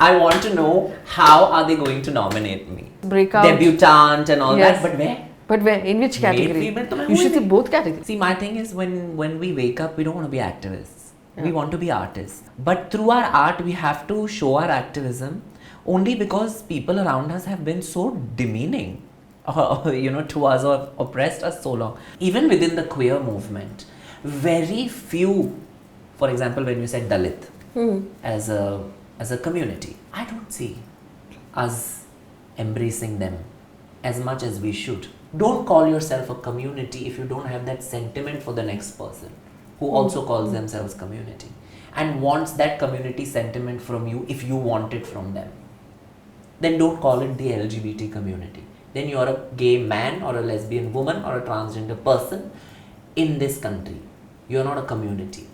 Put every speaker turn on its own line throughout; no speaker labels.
I want to know how are they going to nominate me?
Breakout.
Debutante and all
Yes.
that, but where?
But where? In which category?
Male, female,
You should say both categories.
See, my thing is when we wake up, we don't want to be activists. We want to be artists. But through our art, we have to show our activism only because people around us have been so demeaning, to us or oppressed us so long. Even within the queer movement, very few, for example, when you said Dalit as a community, I don't see us embracing them as much as we should. Don't call yourself a community if you don't have that sentiment for the next person who also calls themselves community and wants that community sentiment from you if you want it from them. Then don't call it the LGBT community. Then you are a gay man or a lesbian woman or a transgender person in this country. You are not a community.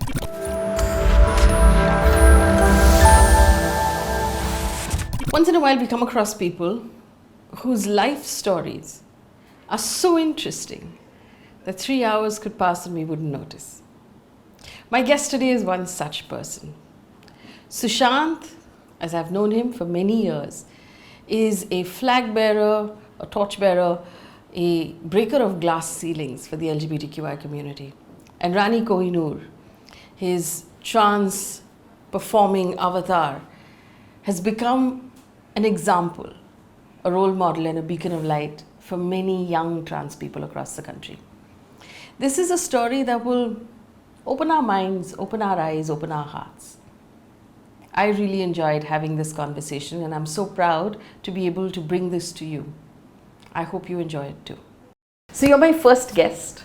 Once in a while we come across people whose life stories are so interesting that 3 hours could pass and we wouldn't notice. My guest today is one such person. Sushant, as I've known him for many years, is a flag bearer, a torch bearer, a breaker of glass ceilings for the LGBTQI community. And Rani KoHEnur, his trans performing avatar, has become an example, a role model and a beacon of light for many young trans people across the country. This is a story that will open our minds, open our eyes, open our hearts. I really enjoyed having this conversation and I'm so proud to be able to bring this to you. I hope you enjoy it too. So you're my first guest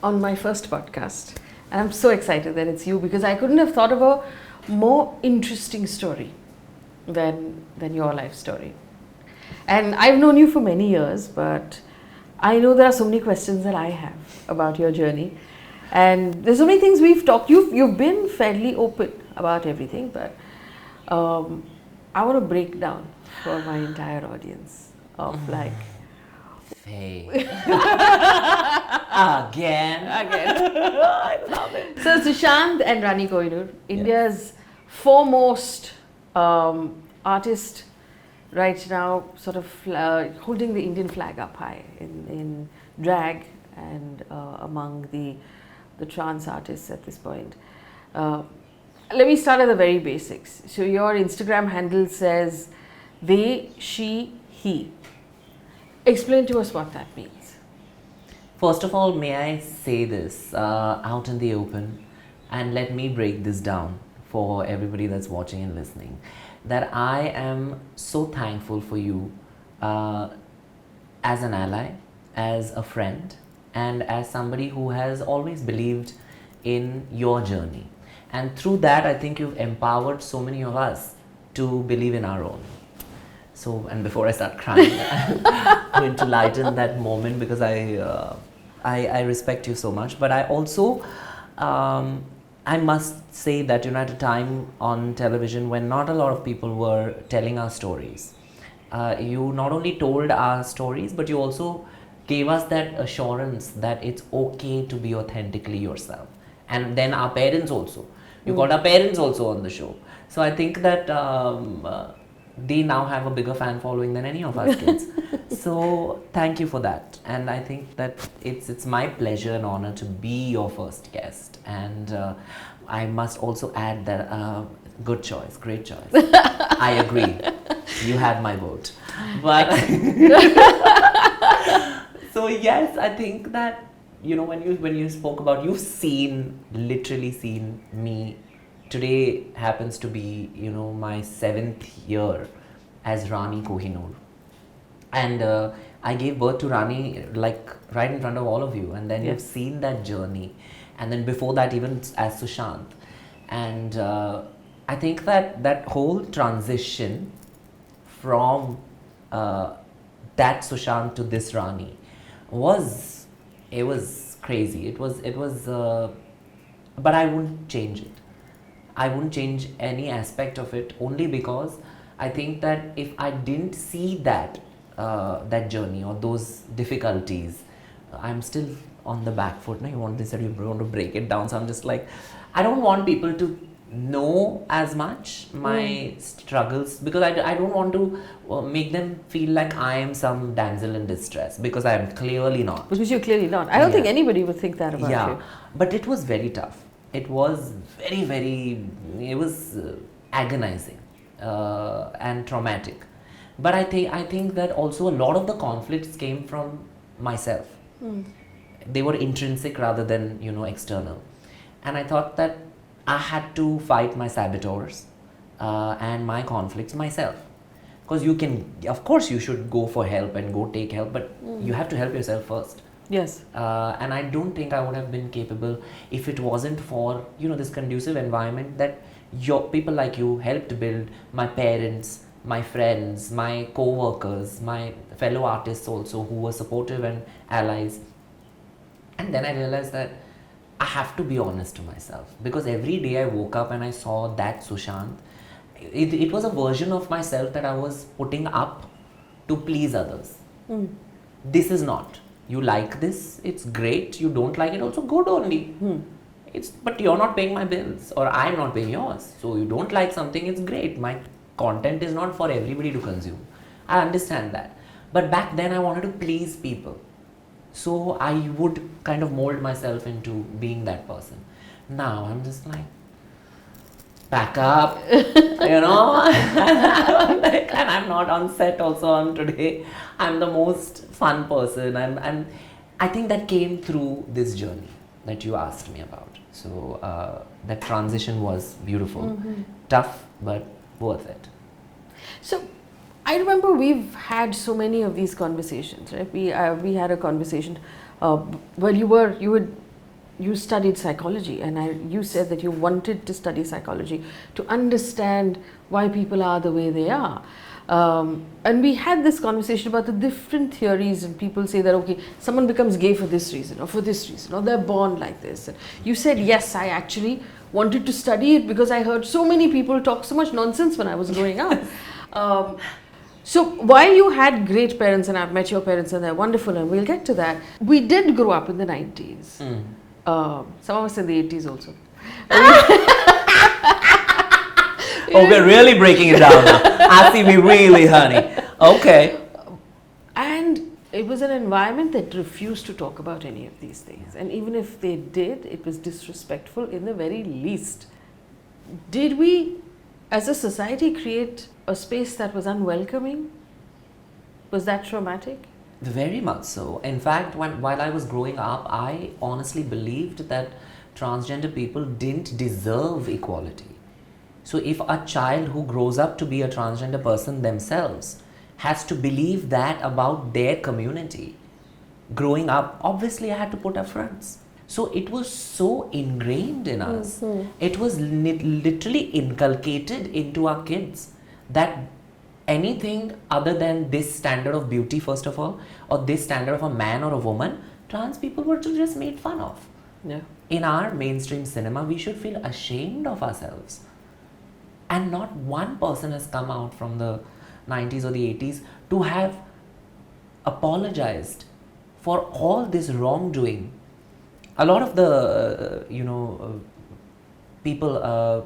on my first podcast and I'm so excited that it's you because I couldn't have thought of a more interesting story than your life story. And I've known you for many years, but I know there are so many questions that I have about your journey. And there's so many things we've talked. You've been fairly open about everything, but I want to break down for my entire audience of like...
Faye. Again.
I love it. So Sushant and Rani KoHEnur, India's foremost artist right now, sort of holding the Indian flag up high in drag and among the trans artists at this point. Let me start at the very basics. So your Instagram handle says they, she, he. Explain to us what that means.
First of all, may I say this out in the open and let me break this down for everybody that's watching and listening, that I am so thankful for you as an ally, as a friend, and as somebody who has always believed in your journey. And through that, I think you've empowered so many of us to believe in our own. So, and before I start crying, I'm going to lighten that moment because I respect you so much. But I also, I must say that, at a time on television when not a lot of people were telling our stories, you not only told our stories, but you also gave us that assurance that it's okay to be authentically yourself. And then our parents also. You got our parents also on the show. So I think that they now have a bigger fan following than any of us kids. So thank you for that. And I think that it's my pleasure and honor to be your first guest. And I must also add that good choice, great choice. I agree. You had my vote. But so yes, I think that when you spoke about, you've literally seen me. Today happens to be my 7th year as Rani KoHEnur, and I gave birth to Rani like right in front of all of you, and then you've seen that journey, and then before that even as Sushant, and I think that whole transition from that Sushant to this Rani was crazy. It was but I wouldn't change it. I wouldn't change any aspect of it, only because I think that if I didn't see that journey or those difficulties, I'm still on the back foot. Now you want to break it down, so I'm just like, I don't want people to know as much my struggles, because I don't want to make them feel like I am some damsel in distress, because I am clearly not.
Because you're clearly not. I don't think
Yeah.
anybody would think that about
Yeah,
you.
but it was very tough. It was it was agonizing and traumatic. But I think that also a lot of the conflicts came from myself. They were intrinsic rather than, external. And I thought that I had to fight my saboteurs and my conflicts myself. Because of course, you should go for help and go take help, but you have to help yourself first.
Yes.
And I don't think I would have been capable if it wasn't for, this conducive environment that your people like you helped build. My parents, my friends, my co-workers, my fellow artists also, who were supportive and allies. And then I realized that I have to be honest to myself, because every day I woke up and I saw that Sushant, it was a version of myself that I was putting up to please others. This is not. You like this, it's great. You don't like it, also good only. But you're not paying my bills, or I'm not paying yours. So you don't like something, it's great. My content is not for everybody to consume. I understand that. But back then I wanted to please people. So I would kind of mold myself into being that person. Now I'm just like, pack up, and I'm not on set also on today. I'm the most fun person. I think that came through this journey that you asked me about. So that transition was beautiful, tough, but worth it.
So, I remember we've had so many of these conversations, right? We had a conversation where you studied psychology, and you said that you wanted to study psychology to understand why people are the way they are. And we had this conversation about the different theories, and people say that, okay, someone becomes gay for this reason, or for this reason, or they're born like this. And you said, yes, I actually wanted to study it because I heard so many people talk so much nonsense when I was growing up. So while you had great parents, and I've met your parents and they're wonderful, and we'll get to that, we did grow up in the 90s. Some of us in the 80s also.
Oh, we're really breaking it down now. I see, we really, honey. Okay.
And it was an environment that refused to talk about any of these things. And even if they did, it was disrespectful in the very least. Did we, as a society, create a space that was unwelcoming? Was that traumatic?
Very much so. In fact, while I was growing up, I honestly believed that transgender people didn't deserve equality. So if a child who grows up to be a transgender person themselves has to believe that about their community, growing up, obviously I had to put up fronts. So it was so ingrained in us. It was literally inculcated into our kids that anything other than this standard of beauty, first of all, or this standard of a man or a woman, trans people were just made fun of.
Yeah.
In our mainstream cinema, we should feel ashamed of ourselves. And not one person has come out from the 90s or the 80s to have apologized for all this wrongdoing. A lot of the, people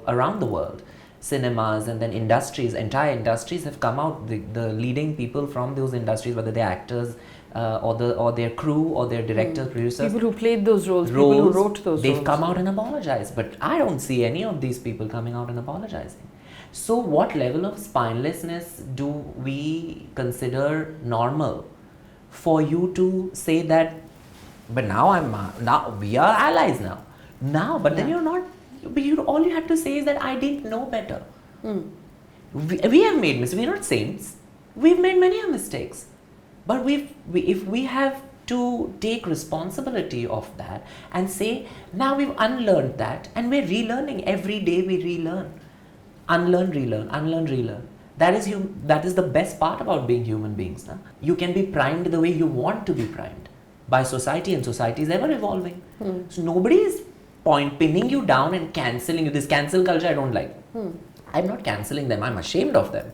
around the world, cinemas and then industries, entire industries have come out, the leading people from those industries, whether they're actors or their crew or their directors, producers.
People who played those roles, people who wrote those
they've
roles.
come out and apologized. But I don't see any of these people coming out and apologizing. So what level of spinelessness do we consider normal for you to say that, but now we are allies now, but then you're not, but all you have to say is that I didn't know better. We have made mistakes. We're not saints. We've made many mistakes, but if we have to take responsibility of that and say, now we've unlearned that and we're relearning. Every day we relearn. Unlearn, relearn, unlearn, relearn. That is the best part about being human beings. Na? You can be primed the way you want to be primed by society, and society is ever evolving. So nobody is pinning you down and cancelling you. This cancel culture I don't like. I'm not cancelling them. I'm ashamed of them.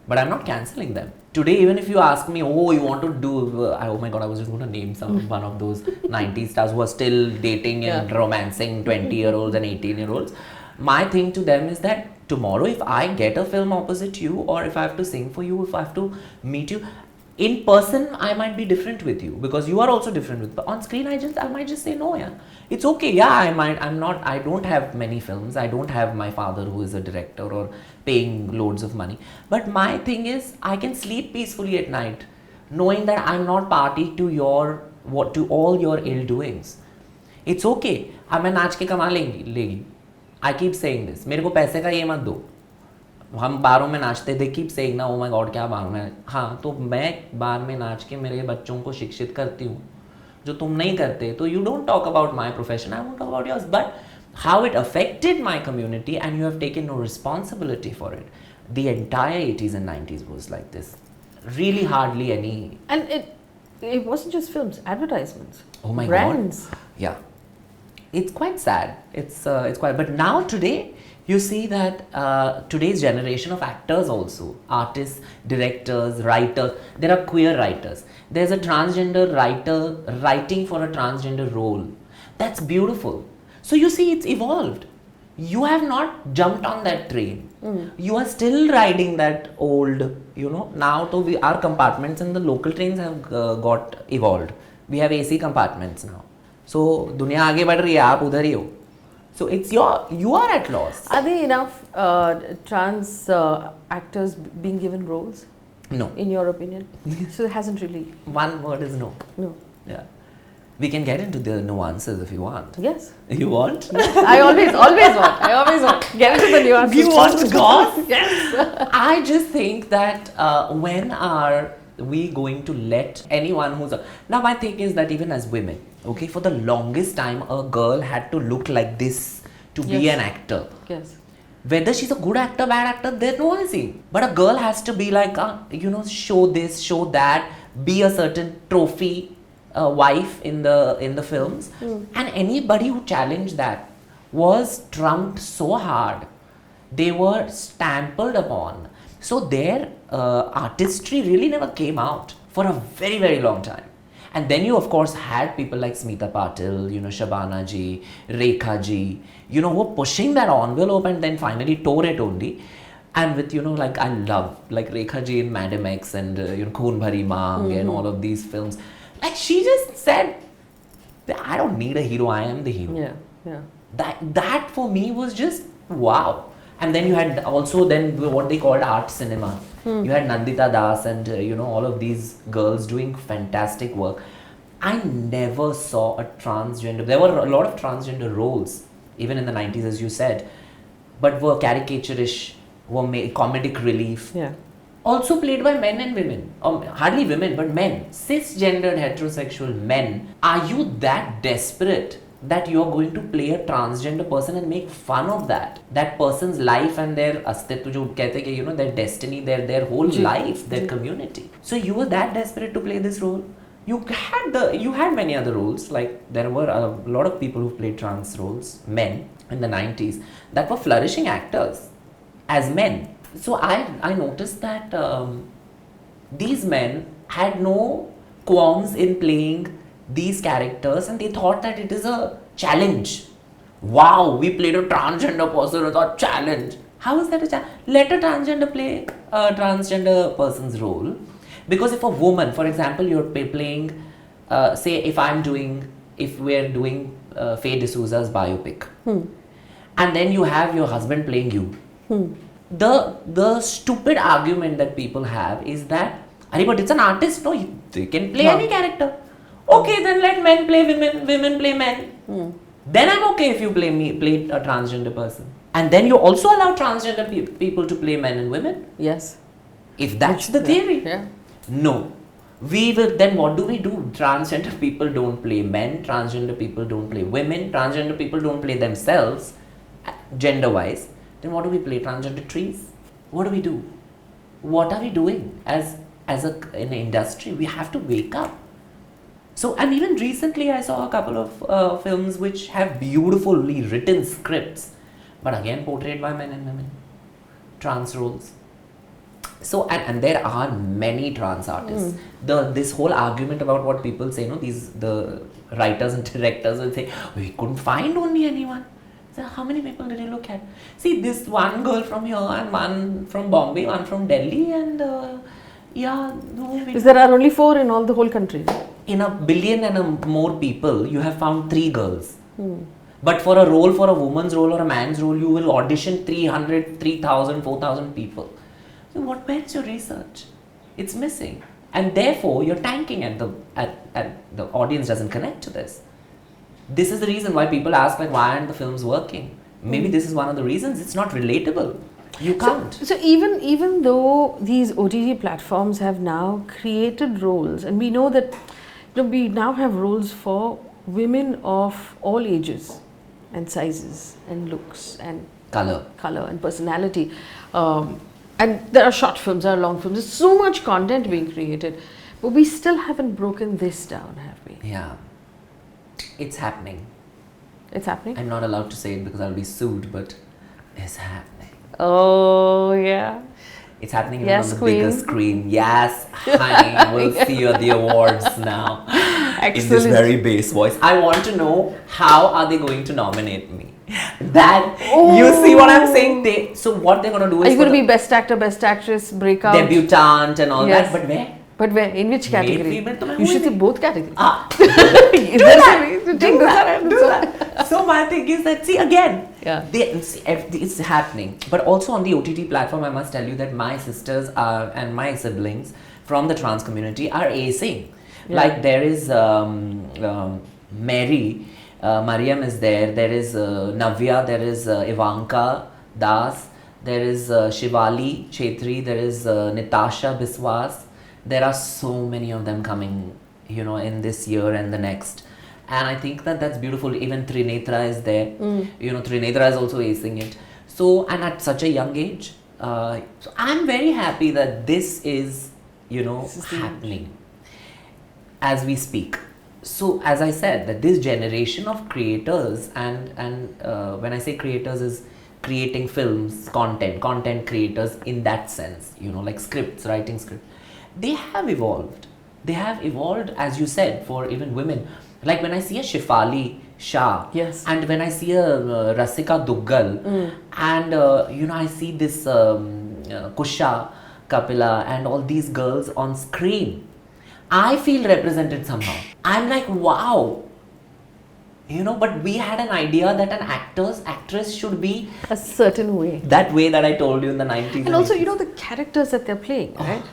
But I'm not cancelling them. Today, even if you ask me, oh, you want to do, oh my God, I was just going to name one of those 90s stars who are still dating and romancing 20-year-olds and 18-year-olds. My thing to them is that tomorrow if I get a film opposite you, or if I have to sing for you, if I have to meet you in person, I might be different with you because you are also different with, but on screen I might just say no. Yeah, it's okay. Yeah, I don't have many films, I don't have my father who is a director or paying loads of money, but my thing is I can sleep peacefully at night knowing that I'm not party to all your ill doings. It's okay. अब मैं नाच के कमा लेगी. I keep saying this. मेरे को पैसे का ये मत दो. हम बारों में नाचते, they keep saying ना, oh my god क्या बार में. हाँ, तो मैं बार में नाच के मेरे बच्चों को शिक्षित करती हूँ, जो तुम नहीं करते. तो you don't talk about my profession, I won't talk about yours, but how it affected my community, and you have taken no responsibility for it. The entire 80s and 90s was like this. Really hardly any.
And it wasn't just films, advertisements.
Oh my
brands.
God. Yeah. It's quite sad. It's quite. But now today, you see that today's generation of actors also, artists, directors, writers, there are queer writers. There's a transgender writer writing for a transgender role. That's beautiful. So you see, it's evolved. You have not jumped on that train. You are still riding that old, now to our compartments in the local trains have got evolved. We have AC compartments now. So, दुनिया आगे बढ़ रही है, आप उधर ही हो. So, you are at loss.
Are there enough trans actors being given roles?
No.
In your opinion? So it hasn't really.
One word is no.
No.
Yeah. We can get into the nuances if you want.
Yes.
You want?
I always want. Get into the nuances.
You want gossip?
Yes.
I just think that when are we going to let anyone who's now my thing is that even as women, okay, for the longest time a girl had to look like this to be an actor.
Yes.
Whether she's a good actor, bad actor, there's no one seeing. But a girl has to be like, show this, show that, be a certain trophy wife in the films. And anybody who challenged that was trumped so hard. They were stamped upon. So their artistry really never came out for a very, very long time. And then you of course had people like Smita Patil, Shabana ji, Rekha ji, who were pushing that envelope and then finally tore it only. And with, like I love, like Rekha ji in Madam X and, Khoon Bhari Maang and all of these films. Like she just said, I don't need a hero, I am the hero.
Yeah.
That for me was just wow. And then you had also then what they called art cinema. You had Nandita Das and all of these girls doing fantastic work. I never saw a transgender. There were a lot of transgender roles even in the 90s, as you said, but were caricaturish, were comedic relief.
Yeah.
Also played by men and women, hardly women, but men, cisgendered heterosexual men. Are you that desperate that you're going to play a transgender person and make fun of that person's life and their astitva, jo kehte ki, their destiny, their whole life, their community? So you were that desperate to play this role? You had many other roles, like there were a lot of people who played trans roles, men in the 90s, that were flourishing actors as men. So I noticed that these men had no qualms in playing these characters, and they thought that it is a challenge. Wow, we played a transgender person as a challenge. How is that a challenge? Let a transgender play a transgender person's role. Because if a woman, for example, you're playing, say if we're doing Faye D'Souza's biopic, and then you have your husband playing you. The stupid argument that people have is that, but it's an artist, no, they can play any character. Okay, then let men play women play men. Then I'm okay if you play a transgender person. And then you also allow transgender people to play men and women.
Yes.
If that's the theory.
Yeah.
No. Then what do we do? Transgender people don't play men, transgender people don't play women, transgender people don't play themselves, gender-wise. Then what do we play? Transgender trees? What do we do? What are we doing as an industry? We have to wake up. So, and even recently I saw a couple of films which have beautifully written scripts, but again portrayed by men and women, trans roles. So, and there are many trans artists. This whole argument about what people say, the writers and directors will say, we couldn't find only anyone. So how many people did you look at? See, this one girl from here and one from Bombay, one from Delhi, and
Because there are only 4 in all the whole country.
in a billion and more people, you have found 3 girls. But for a role, for a woman's role or a man's role, you will audition 300, 3,000, 4,000 people. So where's your research? It's missing. And therefore, you're tanking at the audience doesn't connect to this. This is the reason why people ask, like, why aren't the films working? Maybe this is one of the reasons. It's not relatable. You can't.
So even though these OTT platforms have now created roles, and we know that we now have roles for women of all ages and sizes and looks and
Color
and personality, and there are short films, there are long films, there's so much content being created, but we still haven't broken this down, have we?
Yeah. It's happening.
It's happening?
I'm not allowed to say it because I'll be sued, but it's happening.
Oh, yeah.
It's happening even
Yes,
on the
queen.
bigger screen. Yes, honey, we'll see you at the awards now. In this
Excellent.
very bass voice. I want to know, how are they going to nominate me? That, you see what I'm saying? So what they're going to do is
Are you going to be best actor, best actress, breakout?
debutante and all
Yes.
that, but where?
But where? In which
Male,
category?
female, तो मैं
You
हुई
should say
नहीं.
both categories.
Do
There's
that,
a way to
do
take this
that,
around.
do that. So my thing is that, see, again,
Yeah.
it's happening. But also on the OTT platform, I must tell you that my sisters and my siblings from the trans community are acing.
Yeah.
Like there is Mary, Mariam is there is Navya, there is Ivanka Das, there is Shivali Chetri, there is Natasha Biswas. There are so many of them coming, in this year and the next. And I think that's beautiful. Even Trinetra is there. Trinetra is also acing it. So, and at such a young age. So I'm very happy that this is, happening as we speak. So, as I said, that this generation of creators and when I say creators is creating films, content creators in that sense, like scripts, writing scripts. They have evolved. They have evolved, as you said, for even women. Like when I see a Shifali Shah,
Yes.
and when I see a Rasika Duggal, and I see this Kusha Kapila and all these girls on screen, I feel represented somehow. I'm like, wow. But we had an idea that an actress should be
A certain way.
that way that I told you in the 90s.
And also, the characters that they're playing, right?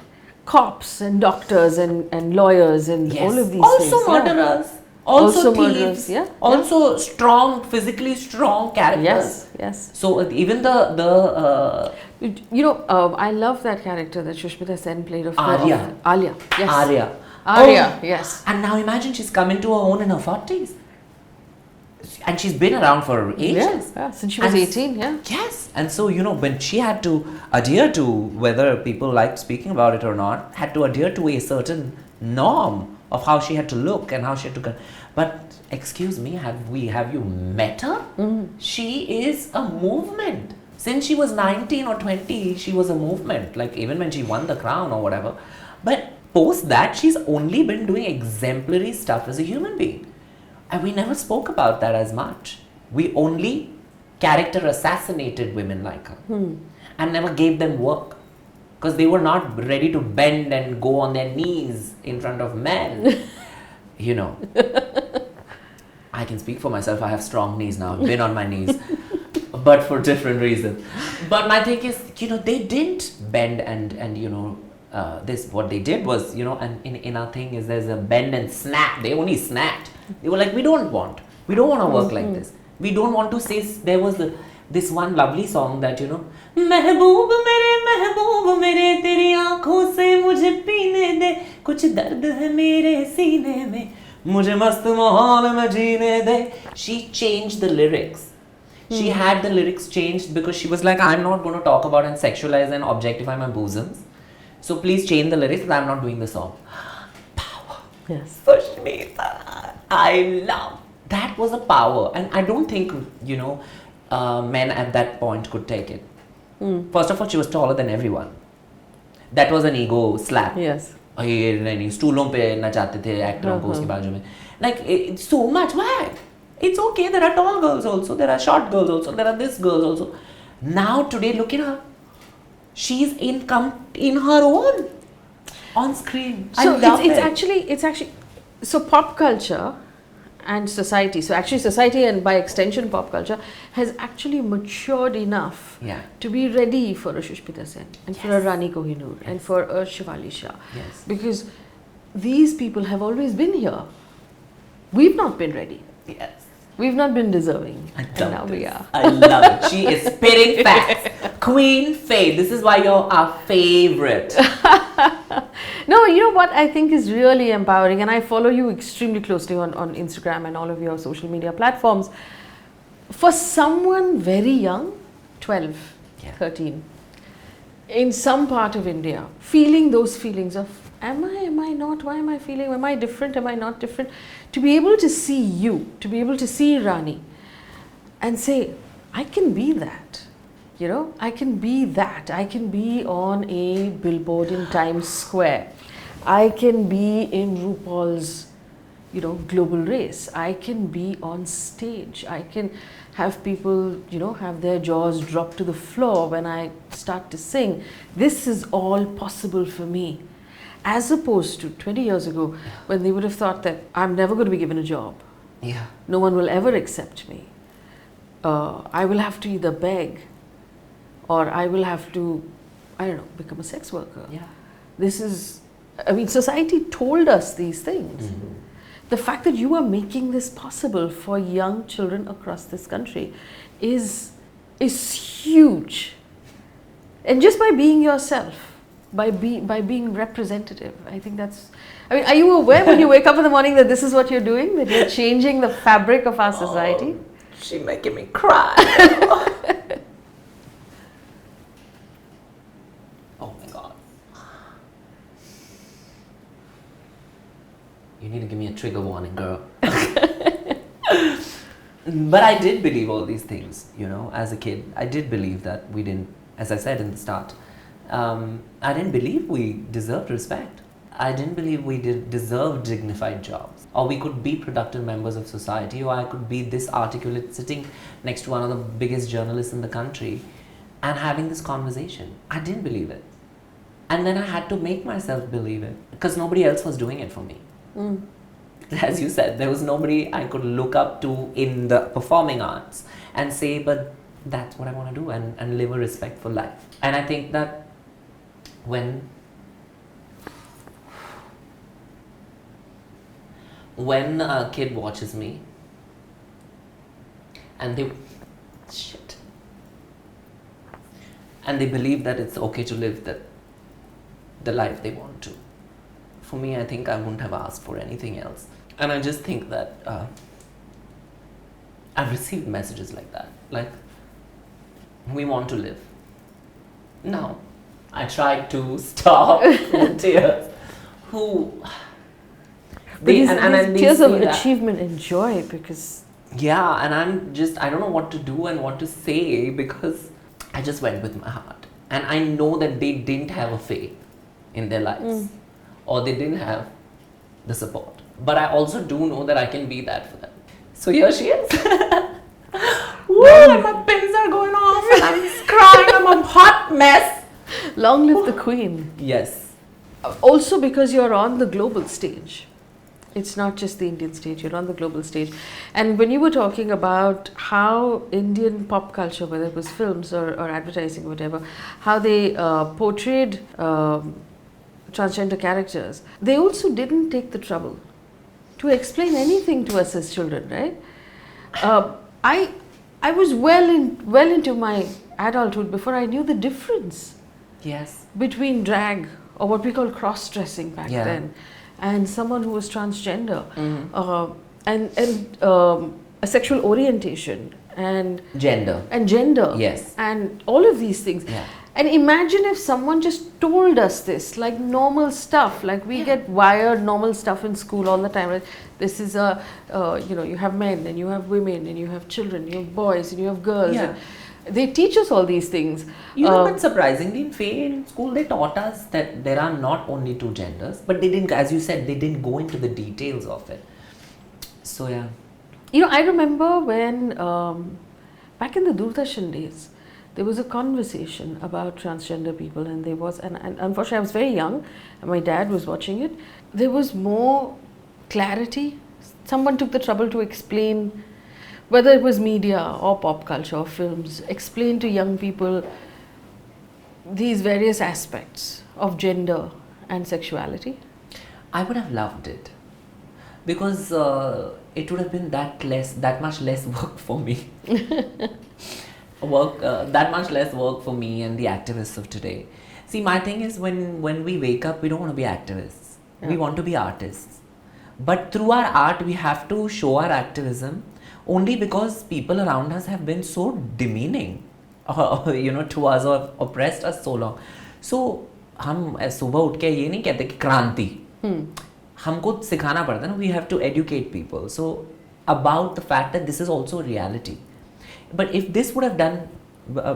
Cops and doctors and lawyers and all of these
also
things.
murderers,
Yeah.
also thieves,
murderers, yeah.
also strong, physically strong characters.
Yes.
So even the
I love that character that Shushmita Sen played of
Arya.
Alia. Yes.
Arya.
Arya, yes.
And now imagine she's come into her own in her 40s. And she's been around for ages.
Yeah. Since she was
And
18, yeah.
Yes. And so, when she had to adhere to, whether people liked speaking about it or not, had to adhere to a certain norm of how she had to look and how she had to... But, excuse me, have you met her? She is a movement. Since she was 19 or 20, she was a movement. Like, even when she won the crown or whatever. But post that, she's only been doing exemplary stuff as a human being. And we never spoke about that as much. We only character assassinated women like her and never gave them work because they were not ready to bend and go on their knees in front of men. I can speak for myself. I have strong knees now. I've been on my knees, but for different reasons. But my thing is, they didn't bend and what they did was, and in our thing is there's a bend and snap. They only snapped. They were like, we don't want to work like this. We don't want to say, there was this one lovely song that, Mehboob mere teri aankhon se mujhe peene de, kuch dard hai mere seene mein, mujhe mast mahal mein jeene de. She changed the lyrics. She had the lyrics changed because she was like, I'm not going to talk about and sexualize and objectify my bosoms. So please change the lyrics, I'm not doing the song. Power.
Yes.
Sushmita, I love. That was a power. And I don't think, men at that point could take it. First of all, she was taller than everyone. That was an ego slap.
Yes.
ये नहीं स्टूलों पे नचाते थे एक्टरों को उसके बाजू में. Like, it's so much. Why? It's okay, there are tall girls also, there are short girls also, there are this girls also. Now today, look at her. She's in her own on screen.
So
I love
it's
it.
actually so pop culture and society. So actually society and by extension pop culture has actually matured enough
Yeah.
to be ready for a Shushmita Sen and for a Rani KoHEnur and for a Shivali Shah.
Yes.
Because these people have always been here. We've not been ready.
Yes.
We've not been deserving.
I
And
love
now we
this.
are.
I love it. She is spitting facts. Queen Faye. This is why you're our favorite.
No, you know what I think is really empowering, and I follow you extremely closely on Instagram and all of your social media platforms. For someone very young, 12,
Yeah.
13, in some part of India, feeling those feelings of, am I not, why am I feeling, am I different, am I not different? To be able to see you, to be able to see Rani and say, I can be that. You know, I can be that. I can be on a billboard in Times Square. I can be in RuPaul's, you know, global race. I can be on stage. I can have people, you know, have their jaws drop to the floor when I start to sing. This is all possible for me. As opposed to 20 years ago, when they would have thought that I'm never going to be given a job.
Yeah.
No one will ever accept me. I will have to either beg, or I will have to, I don't know, become a sex worker.
Yeah.
This is, I mean, society told us these things.
Mm-hmm.
The fact that you are making this possible for young children across this country is huge. And just by being yourself, by being representative, I think that's, I mean, are you aware when you wake up in the morning that this is what you're doing, that you're changing the fabric of our society?
She's making me cry. Oh my God. You need to give me a trigger warning, girl. But I did believe all these things, you know, as a kid. I did believe that we didn't, as I said in the start, I didn't believe we deserved respect. I didn't believe we deserved dignified jobs, or we could be productive members of society, or I could be this articulate sitting next to one of the biggest journalists in the country and having this conversation. I didn't believe it. And then I had to make myself believe it because nobody else was doing it for me.
Mm.
As you said, there was nobody I could look up to in the performing arts and say, but that's what I want to do, and live a respectful life. And I think that when a kid watches me and they believe that it's okay to live the life they want to, for me, I think I wouldn't have asked for anything else. And I just think that I've received messages like that, like, we want to live. No, I tried to stop the tears.
These tears of
see that.
achievement and joy, because
Yeah, and I don't know what to do and what to say, because I just went with my heart. And I know that they didn't have a Faye in their lives, or they didn't have the support. But I also do know that I can be that for them. So here she is. Woo, and my pins are going off and I'm crying, I'm a hot mess.
long live the queen.
Yes.
Also because you're on the global stage. It's not just the Indian stage, you're on the global stage. And when you were talking about how Indian pop culture, whether it was films or advertising or whatever, how they portrayed transgender characters, they also didn't take the trouble to explain anything to us as children, right? I was well into my adulthood before I knew the difference
Yes.
between drag, or what we call cross-dressing back
Yeah.
then, and someone who was transgender, and a sexual orientation and
Gender.
gender,
Yes.
and all of these things.
Yeah.
And imagine if someone just told us this, like normal stuff, like we get wired normal stuff in school all the time. Right? This is you have men and you have women and you have children, you have boys and you have girls.
Yeah.
And they teach us all these things.
You know, but surprisingly, in Faye, in school, they taught us that there are not only two genders, but they didn't, as you said, they didn't go into the details of it. So yeah.
I remember when, back in the Doordarshan days, there was a conversation about transgender people, and and unfortunately, I was very young, and my dad was watching it. There was more clarity. Someone took the trouble to explain, whether it was media or pop culture or films, explain to young people these various aspects of gender and sexuality.
I would have loved it because it would have been that much less work for me. That much less work for me and the activists of today. See, my thing is when we wake up, we don't want to be activists. Yeah. We want to be artists. But through our art, we have to show our activism only because people around us have been so demeaning, to us or oppressed us so long. So, हम सुबह उठ के ये नहीं कहते कि क्रांति हमको सिखाना पड़ता है ना. We have to educate people about the fact that this is also a reality. But if this would have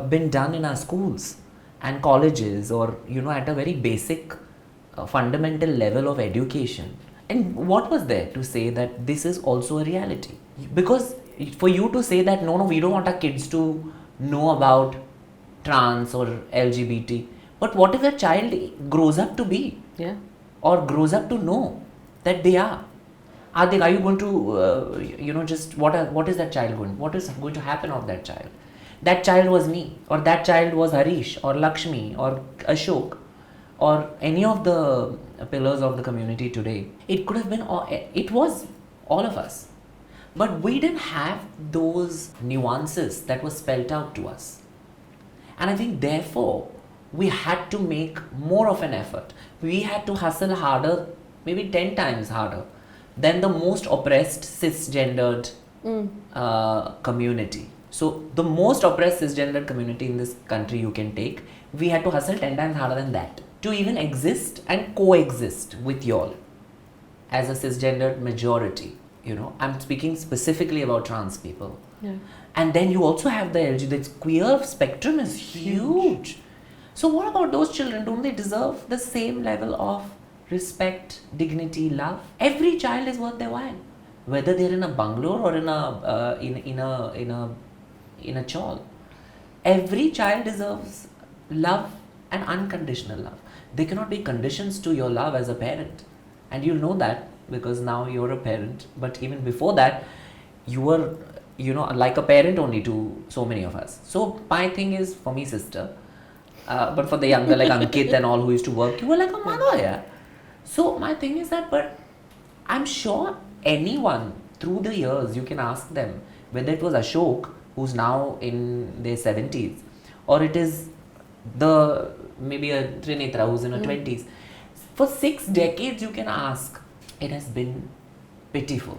been done in our schools and colleges, or at a very basic fundamental level of education, and what was there to say that this is also a reality? Because for you to say that no, we don't want our kids to know about trans or LGBT, but what if a child grows up to be, or grows up to know that they are? Are you going to, just what is that child going? What is going to happen of that child? That child was me, or that child was Harish, or Lakshmi, or Ashok, or any of the pillars of the community today. It could have been, it was all of us. But we didn't have those nuances that were spelled out to us. And I think therefore, we had to make more of an effort. We had to hustle harder, maybe 10 times harder than the most oppressed cisgendered community. So the most oppressed cisgendered community in this country you can take, we had to hustle 10 times harder than that to even exist and coexist with y'all as a cisgendered majority. I'm speaking specifically about trans people.
Yeah.
And then you also have the queer spectrum is huge. So what about those children? Don't they deserve the same level of respect, dignity, love? Every child is worth their while, whether they're in a bungalow or in a chawl. Every child deserves love and unconditional love. There cannot be conditions to your love as a parent, and you'll know that because now you're a parent. But even before that, you were, like a parent only to so many of us. So my thing is, for me, sister, but for the younger like Ankit and all who used to work, you were like a mother, yeah. So my thing is that, but I'm sure anyone through the years, you can ask them, whether it was Ashok, who's now in their 70s, or it is maybe a Trinetra who's in her 20s. For 6 decades, you can ask. It has been pitiful.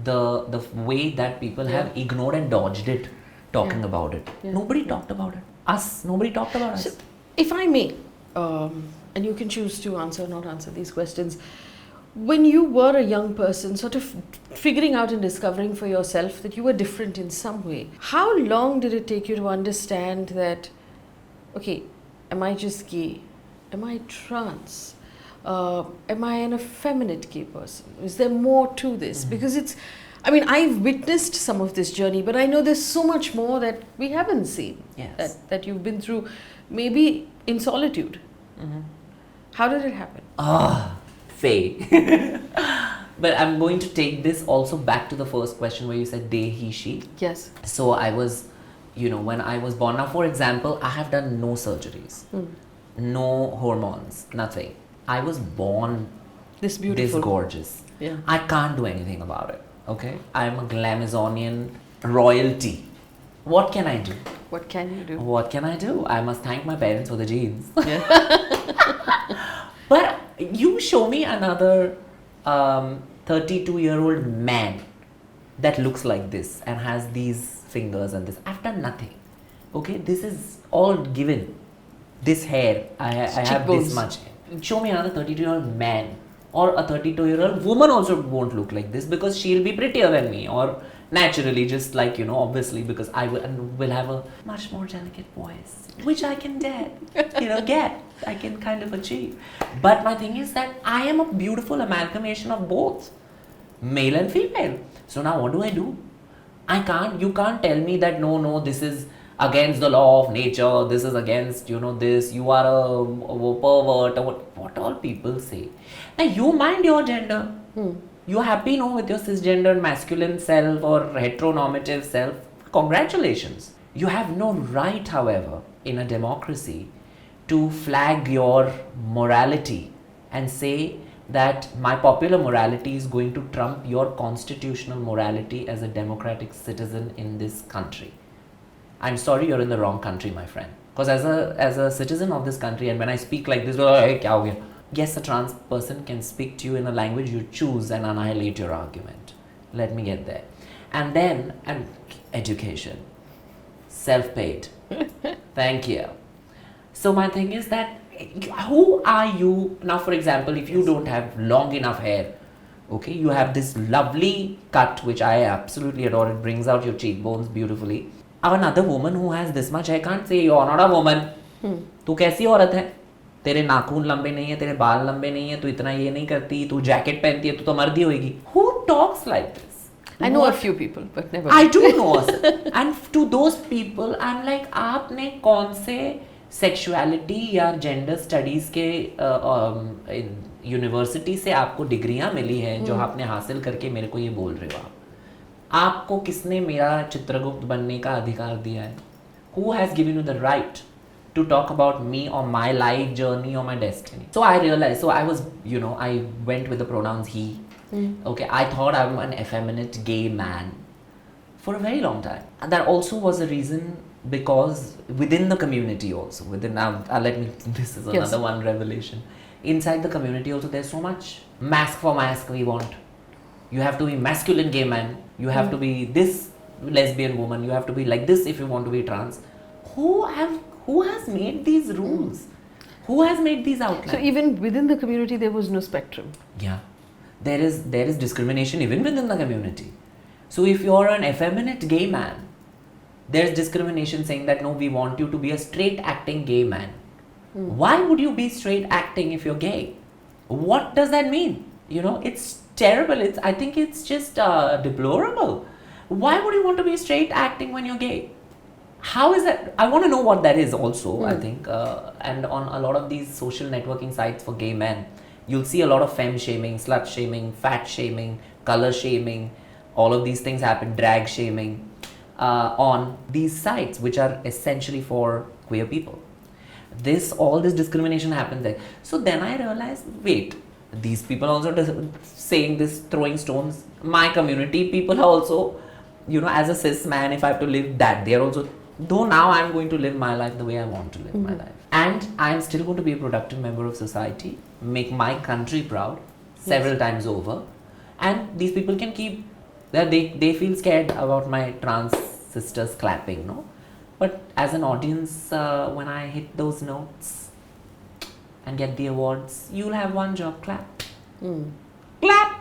The way that people have ignored and dodged it, talking about it. Nobody talked about it. Nobody talked about us.
So, if I may, and you can choose to answer or not answer these questions. When you were a young person, sort of figuring out and discovering for yourself that you were different in some way, how long did it take you to understand that, okay, am I just gay? Am I trans? Am I an effeminate gay person? Is there more to this? Because I've witnessed some of this journey, but I know there's so much more that we haven't seen.
Yes.
That you've been through, maybe in solitude. How did it happen?
Faye. But I'm going to take this also back to the first question where you said they, he, she.
Yes.
So I was, when I was born, now for example, I have done no surgeries, no hormones, nothing. I was born
this beautiful,
this gorgeous.
Yeah.
I can't do anything about it. Okay? I'm a Glamazonian royalty. What can I do?
What can you do?
What can I do? I must thank my parents for the genes.
Yeah.
But you show me another 32-year-old man that looks like this and has these fingers and this. I've done nothing. Okay? This is all given. This hair, I have this much. Show me another 32-year-old man, or a 32-year-old woman also won't look like this, because she'll be prettier than me, or naturally, just like, obviously, because I will have a much more delicate voice, which I can I can kind of achieve. But my thing is that I am a beautiful amalgamation of both. male and female. So now what do? You can't tell me that no, this is against the law of nature, this is against, this, you are a pervert, or what all people say. Now you mind your gender. You're happy, with your cisgendered masculine self or heteronormative self. Congratulations. You have no right, however, in a democracy to flag your morality and say that my popular morality is going to trump your constitutional morality as a democratic citizen in this country. I'm sorry, you're in the wrong country, my friend. Because as a citizen of this country, and when I speak like this, hey, kya ho gaya? Yes, a trans person can speak to you in a language you choose and annihilate your argument. Let me get there. And then, education. Self-paid. Thank you. So my thing is that, who are you? Now, for example, if you don't have long enough hair, okay, you have this lovely cut, which I absolutely adore. It brings out your cheekbones beautifully. Another woman who has this much hair can't say, you're not a woman. तू कैसी औरत है? तेरे नाखून लंबे नहीं है, तेरे बाल लंबे नहीं है, तू इतना ये नहीं करती, तू जैकेट पहनती है, तू तो मर्दी होएगी. Who talks like this?
I know a few people, but never.
I do know. And to those people, I'm like, आपने कौन से sexuality या gender studies के यूनिवर्सिटी से आपको डिग्रियां मिली हैं जो आपने हासिल करके मेरे को ये बोल रहे हो? आपको किसने मेरा चित्रगुप्त बनने का अधिकार दिया है? Who has given you the right to talk about me or my life journey or my destiny? So I realized, so I was, I went with the pronouns he. Okay, I thought I'm an effeminate gay man for a very long time. And that also was a reason, because within the community also, this is another one revelation. Inside the community also, there's so much mask for mask we want. You have to be masculine gay man, you have to be this lesbian woman, you have to be like this if you want to be trans. Who has made these rules? Who has made these outlines?
So even within the community there was no spectrum.
Yeah. There is discrimination even within the community. So if you're an effeminate gay man, there's discrimination saying that no, we want you to be a straight acting gay man. Why would you be straight acting if you're gay? What does that mean? It's terrible. I think it's just deplorable. Why would you want to be straight acting when you're gay? How is that? I want to know what that is also, I think. And on a lot of these social networking sites for gay men, you'll see a lot of femme shaming, slut shaming, fat shaming, color shaming. All of these things happen, drag shaming on these sites, which are essentially for queer people. All this discrimination happens there. So then I realized, wait, these people are also saying this, throwing stones. My community people are also, as a cis man, if I have to live that, they are also, though now I'm going to live my life the way I want to live my life. And I'm still going to be a productive member of society, make my country proud several times over. And these people can keep, they feel scared about my trans sisters clapping, no? But as an audience, when I hit those notes and get the awards, you'll have one job, clap. Clap!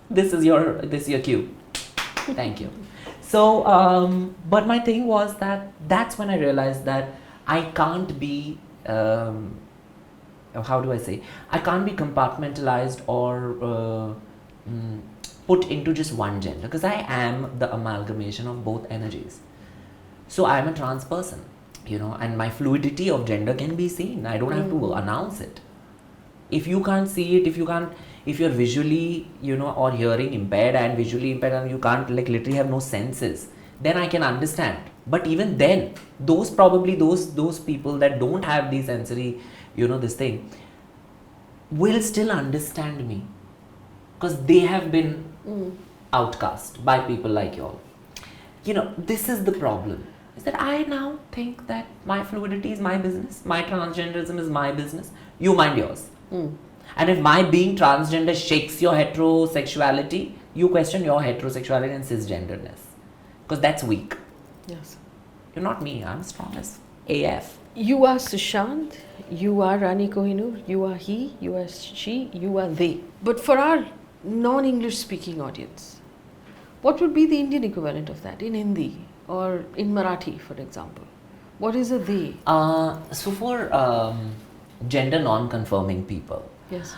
This is your cue. Thank you. So, but my thing was that's when I realized that I can't be, how do I say? I can't be compartmentalized or put into just one gender, because I am the amalgamation of both energies. So I'm a trans person, and my fluidity of gender can be seen. I don't have to announce it. If you can't see it, if you're visually, or hearing impaired and visually impaired, and you can't literally have no senses, then I can understand. But even then, those people that don't have the sensory, this thing, will still understand me, because they have been outcast by people like y'all. This is the problem. Is that I now think that my fluidity is my business, my transgenderism is my business, you mind yours. And if my being transgender shakes your heterosexuality, you question your heterosexuality and cisgenderness, because that's weak.
Yes.
You're not me, I'm strong as AF.
You are Sushant, you are Rani KoHEnur, you are he, you are she, you are they. But for our non-English speaking audience, what would be the Indian equivalent of that in Hindi or in Marathi, for example? What is a they?
So for gender non-conforming people,
Yes.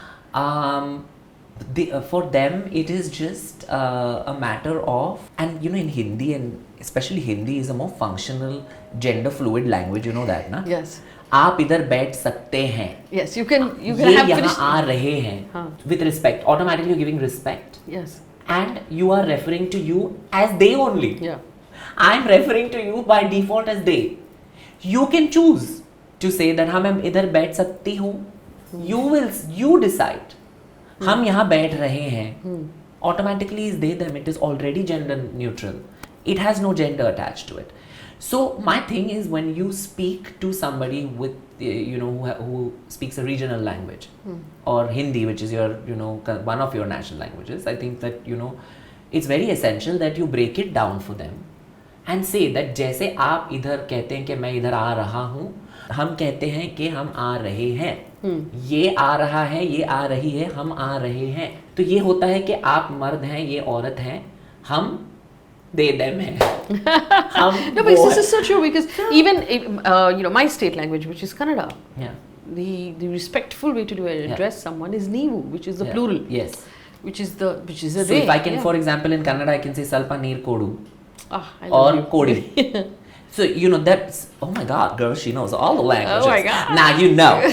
For them it is just a matter of, and in Hindi, and especially Hindi is a more functional gender fluid language, you know that, na?
Yes.
आप इधर बैठ सकते हैं.
Yes, you can
ये
have
यहाँ
finished.
आ रहे हैं. With respect, automatically you're giving respect.
Yes.
And you are referring to you as they only.
Yeah.
I'm referring to you by default as they. You can choose to say that हाँ मैं इधर बैठ सकती हूँ. You decide. हम यहाँ बैठ रहे हैं. Automatically is they them. It is already gender neutral. It has no gender attached to it. So my thing is, when you speak to somebody with who speaks a regional language or Hindi, which is your one of your national languages, I think that it's very essential that you break it down for them and say that जैसे आप इधर कहते हैं कि मैं इधर आ रहा हूँ, हम कहते हैं कि हम आ रहे हैं. ये आ रहा है, ये आ रही है, हम आ रहे हैं. तो ये होता है कि आप मर्द हैं, ये औरत हैं, हम they them hai.
No, but this is so true, because even my state language, which is Kannada, the respectful way to address someone is ನೀವು, which is the plural.
Yes.
Which is the
so
they.
If I can, for example, in Kannada, I can say Salpa neer kodu
or
kodi. So that's, oh my God, girl, she knows all the languages.
Oh my God.
Now you know.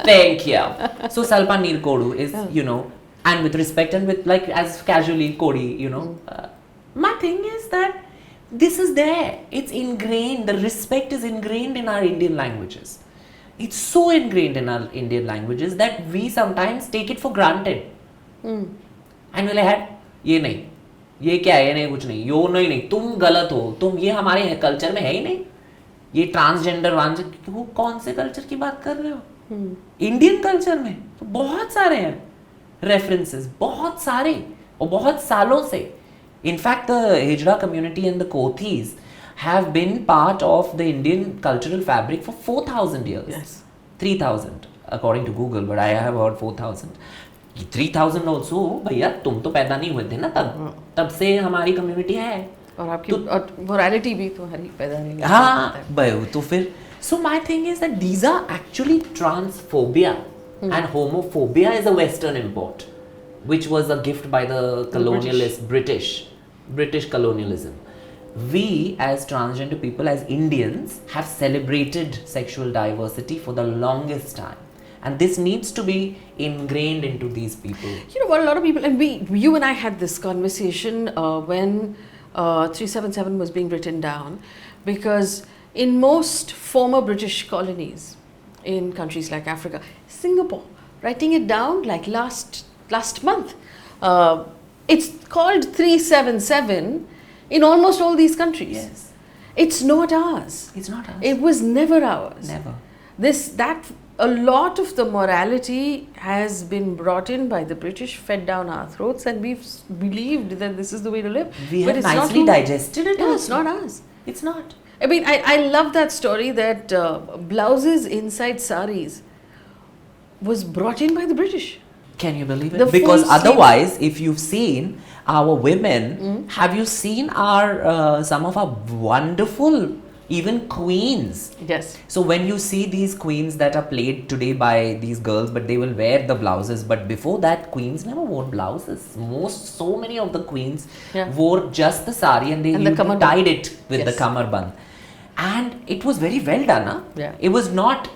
Thank you. So Salpa neer kodu is and with respect and with like as casually kodi, my thing is that this is there. It's ingrained. The respect is ingrained in our Indian languages. It's so ingrained in our Indian languages that we sometimes take it for granted. And we're like, ये नहीं, ये क्या है, ये नहीं, कुछ नहीं, यो नहीं, तुम गलत हो, तुम ये हमारे कल्चर में है ही नहीं. ये ट्रांसजेंडर वो कौन से कल्चर की बात कर रहे हो? इंडियन कल्चर में तो बहुत सारे हैं रेफरेंसेस, बहुत सारे, और बहुत सालों से. In fact, the Hijra community and the Kothis have been part of the Indian cultural fabric for 4,000 years.
Yes.
3,000 according to Google, but I have heard 4,000. 3,000 also, भैया तुम तो पैदा नहीं हुए थे ना तब से हमारी community है.
और आपकी morality भी तुम्हारी पैदा नहीं हुई.
हाँ, भाई तो फिर. So my thing is that these are actually transphobia and homophobia is a Western import, which was a gift by the colonialist British colonialism. We as transgender people, as Indians, have celebrated sexual diversity for the longest time, and this needs to be ingrained into these people.
You know what, a lot of people, and you and I had this conversation when 377 was being written down, because in most former British colonies in countries like Africa, Singapore, writing it down like last month, it's called 377 in almost all these countries.
Yes.
It's not ours.
It's not ours.
It was never ours.
Never.
A lot of the morality has been brought in by the British, fed down our throats, and we've believed that this is the way to live.
We
but
have
it's
nicely
not
digested it.
Yeah, it's not ours.
It's not.
I mean, I love that story that blouses inside saris was brought in by the British.
Can you believe it?
The
Because
full
otherwise, if you've seen our women, have you seen our some of our wonderful even queens?
Yes.
So when you see these queens that are played today by these girls, but they will wear the blouses, but before that queens never wore blouses. So many of the queens wore just the sari and they tied it with the kamarband. And it was very well done, huh?
Yeah.
It was not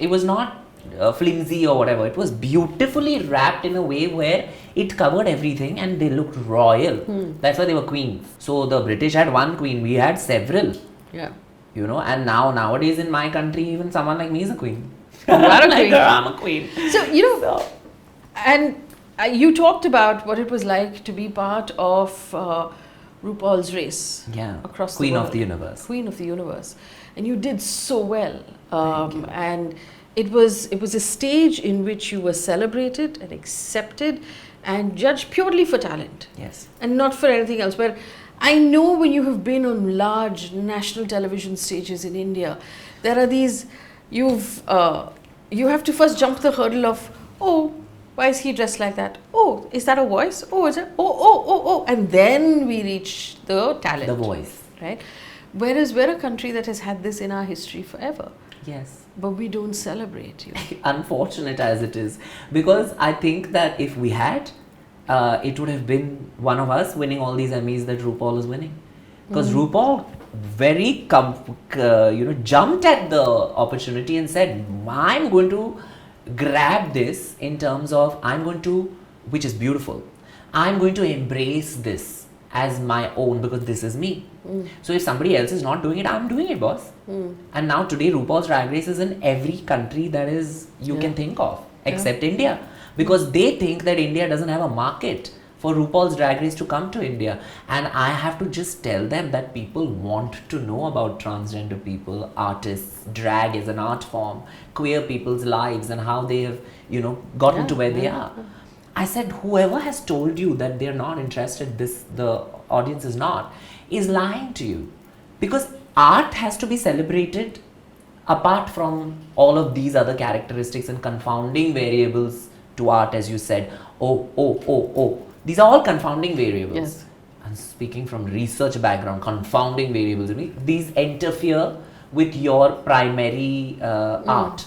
flimsy or whatever. It was beautifully wrapped in a way where it covered everything and they looked royal. That's why they were queens. So the British had one queen, we had several.
Yeah.
You know, and nowadays in my country, even someone like me is a queen.
You are a queen.
I'm a queen.
So, and you talked about what it was like to be part of RuPaul's race.
Yeah.
Across
Queen
the world.
of the universe.
Queen of the universe. And you did so well. And it was a stage in which you were celebrated and accepted and judged purely for talent.
Yes.
And not for anything else. But I know when you have been on large national television stages in India, there are these, you have to first jump the hurdle of, oh, why is he dressed like that? Oh, is that a voice? Oh, is it? Oh. And then we reach the talent.
The voice.
Right? Whereas we're a country that has had this in our history forever.
Yes.
But we don't celebrate you.
Unfortunate as it is. Because I think that if we had, it would have been one of us winning all these Emmys that RuPaul is winning. Because RuPaul very jumped at the opportunity and said, I'm going to grab this in terms of which is beautiful, I'm going to embrace this as my own because this is me. So if somebody else is not doing it, I'm doing it, boss. And now today RuPaul's Drag Race is in every country that is you can think of except India, because they think that India doesn't have a market for RuPaul's Drag Race to come to India. And I have to just tell them that people want to know about transgender people, artists, drag as an art form, queer people's lives and how they have, gotten to where they are. I said, whoever has told you that they're not interested, the audience is not, is lying to you. Because art has to be celebrated apart from all of these other characteristics and confounding variables to art, as you said. Oh. These are all confounding variables.
Yes.
And speaking from research background, confounding variables, these interfere with your primary art,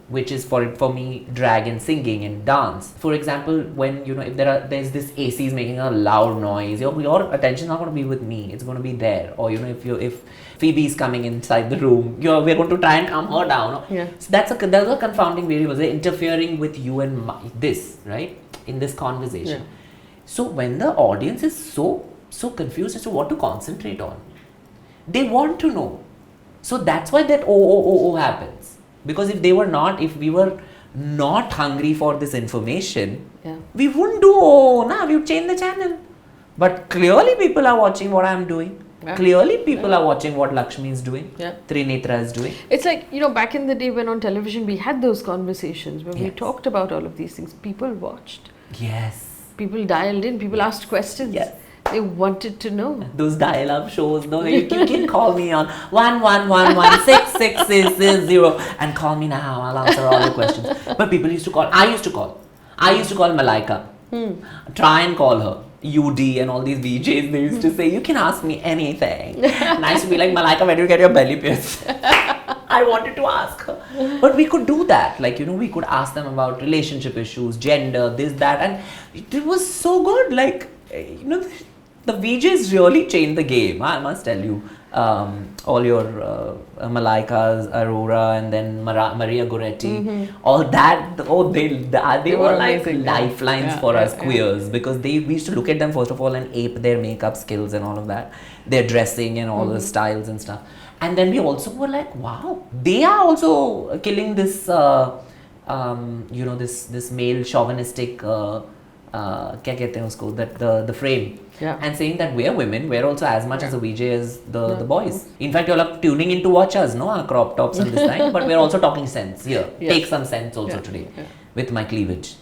which is for me drag and singing and dance. For example, when if there's this AC is making a loud noise, your attention is not going to be with me, it's going to be there. Or if Phoebe is coming inside the room, we're going to try and calm her down. So those are confounding variables. They're interfering with you and this, right, in this conversation. So when the audience is so confused as to what to concentrate on, they want to know. So that's why that happens. Because if we were not hungry for this information, we wouldn't do we would change the channel. But clearly people are watching what I'm doing. Clearly people are watching what Lakshmi is doing, Trinetra is doing.
It's like, back in the day when on television we had those conversations where we talked about all of these things. People watched.
Yes.
People dialed in, people asked questions.
Yes.
They wanted to know.
Those dial-up shows, you can call me on 11116660 and call me now. I'll answer all your questions. But people used to call. I used to call Malaika. Try and call her. UD and all these VJs, they used to say, you can ask me anything. And I used to be like, Malaika, where do you get your belly pierced? I wanted to ask her. But we could do that. We could ask them about relationship issues, gender, this, that. And it was so good. The VJs really changed the game. I must tell you. All your Malaikas, Aurora, and then Maria Goretti, all that. They were like lifelines for us queers, because we used to look at them first of all and ape their makeup skills and all of that, their dressing and all the styles and stuff. And then we also were like, wow, they are also killing this, this male chauvinistic, क्या कहते हैं उसको, that the frame. And saying that we're women, we're also as much as a VJ as the boys. In fact, you're like tuning in to watch us, our crop tops and this time, but we're also talking sense. Here, take some sense also today with my cleavage.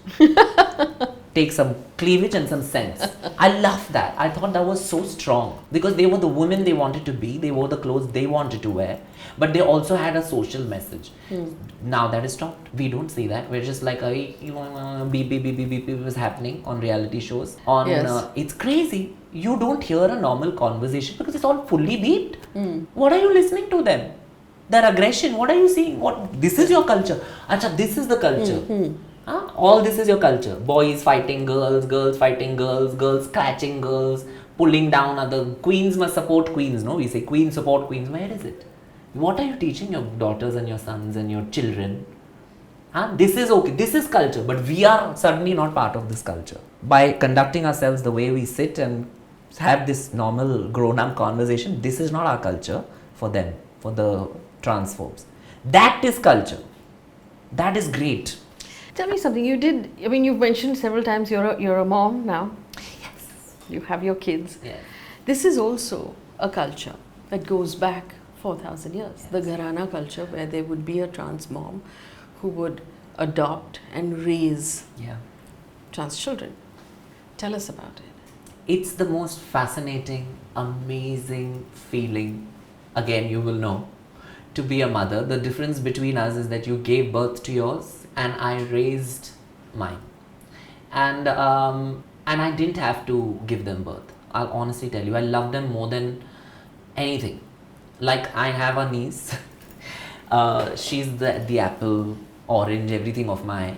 Take some cleavage and some sense. I love that. I thought that was so strong, because they were the women they wanted to be, they wore the clothes they wanted to wear, but they also had a social message. Now that is stopped. We don't see that. We're just like, beep was happening on reality shows. It's crazy. You don't hear a normal conversation because it's all fully beeped. What are you listening to them? Their aggression, what are you seeing? This is your culture. Acha, this is the culture. All this is your culture. Boys fighting girls, girls fighting girls, girls scratching girls, pulling down other. Queens must support queens, no? We say queens support queens. Where is it? What are you teaching your daughters and your sons and your children? This is okay. This is culture. But we are certainly not part of this culture. By conducting ourselves the way we sit and have this normal grown-up conversation, this is not our culture for them, for the transphobes. That is culture. That is great.
Tell me something. You've mentioned several times you're a mom now. Yes. You have your kids.
Yes.
This is also a culture that goes back 4,000 years.
Yes.
The Gharana culture, where there would be a trans mom who would adopt and raise trans children. Tell us about it.
It's the most fascinating, amazing feeling. Again, you will know. To be a mother, the difference between us is that you gave birth to yours and I raised mine. And I didn't have to give them birth. I'll honestly tell you, I love them more than anything. Like, I have a niece. She's the apple, orange, everything of my.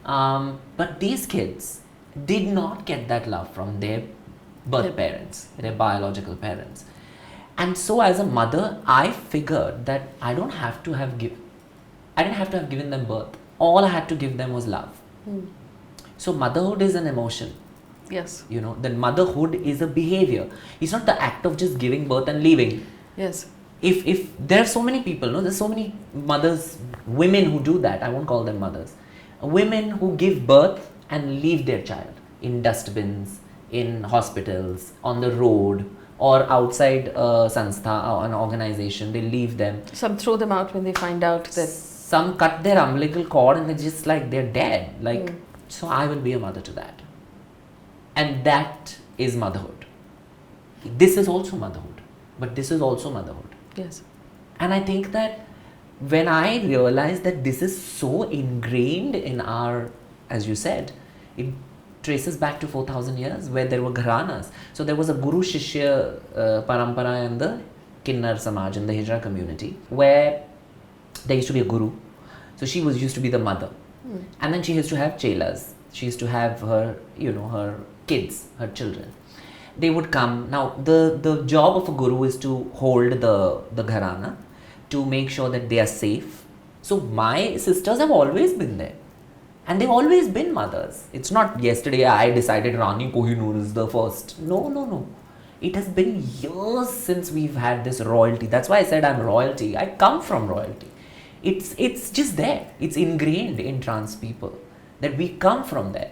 But these kids, did not get that love from their birth parents, their biological parents. And so as a mother, I figured that I didn't have to have given them birth. All I had to give them was love. So motherhood is an emotion.
Yes.
Then motherhood is a behavior. It's not the act of just giving birth and leaving.
Yes.
If there are so many people, there's so many mothers, women who do that. I won't call them mothers. Women who give birth and leave their child in dustbins, in hospitals, on the road, or outside a sanstha or an organization. They leave them.
Some throw them out when they find out that.
Some cut their umbilical cord and they're just like, they're dead. So I will be a mother to that. And that is motherhood. This is also motherhood. But this is also motherhood.
Yes.
And I think that when I realized that this is so ingrained in our, as you said, it traces back to 4,000 years where there were Gharanas. So there was a Guru Shishya parampara in the Kinnar Samaj, in the Hijra community, where there used to be a Guru. So she used to be the mother. And then she used to have chelas. She used to have her, her kids, her children. They would come. Now, the job of a guru is to hold the Gharana, to make sure that they are safe. So my sisters have always been there. And they've always been mothers. It's not yesterday I decided Rani KoHEnur is the first. No. It has been years since we've had this royalty. That's why I said I'm royalty. I come from royalty. It's just there. It's ingrained in trans people that we come from there.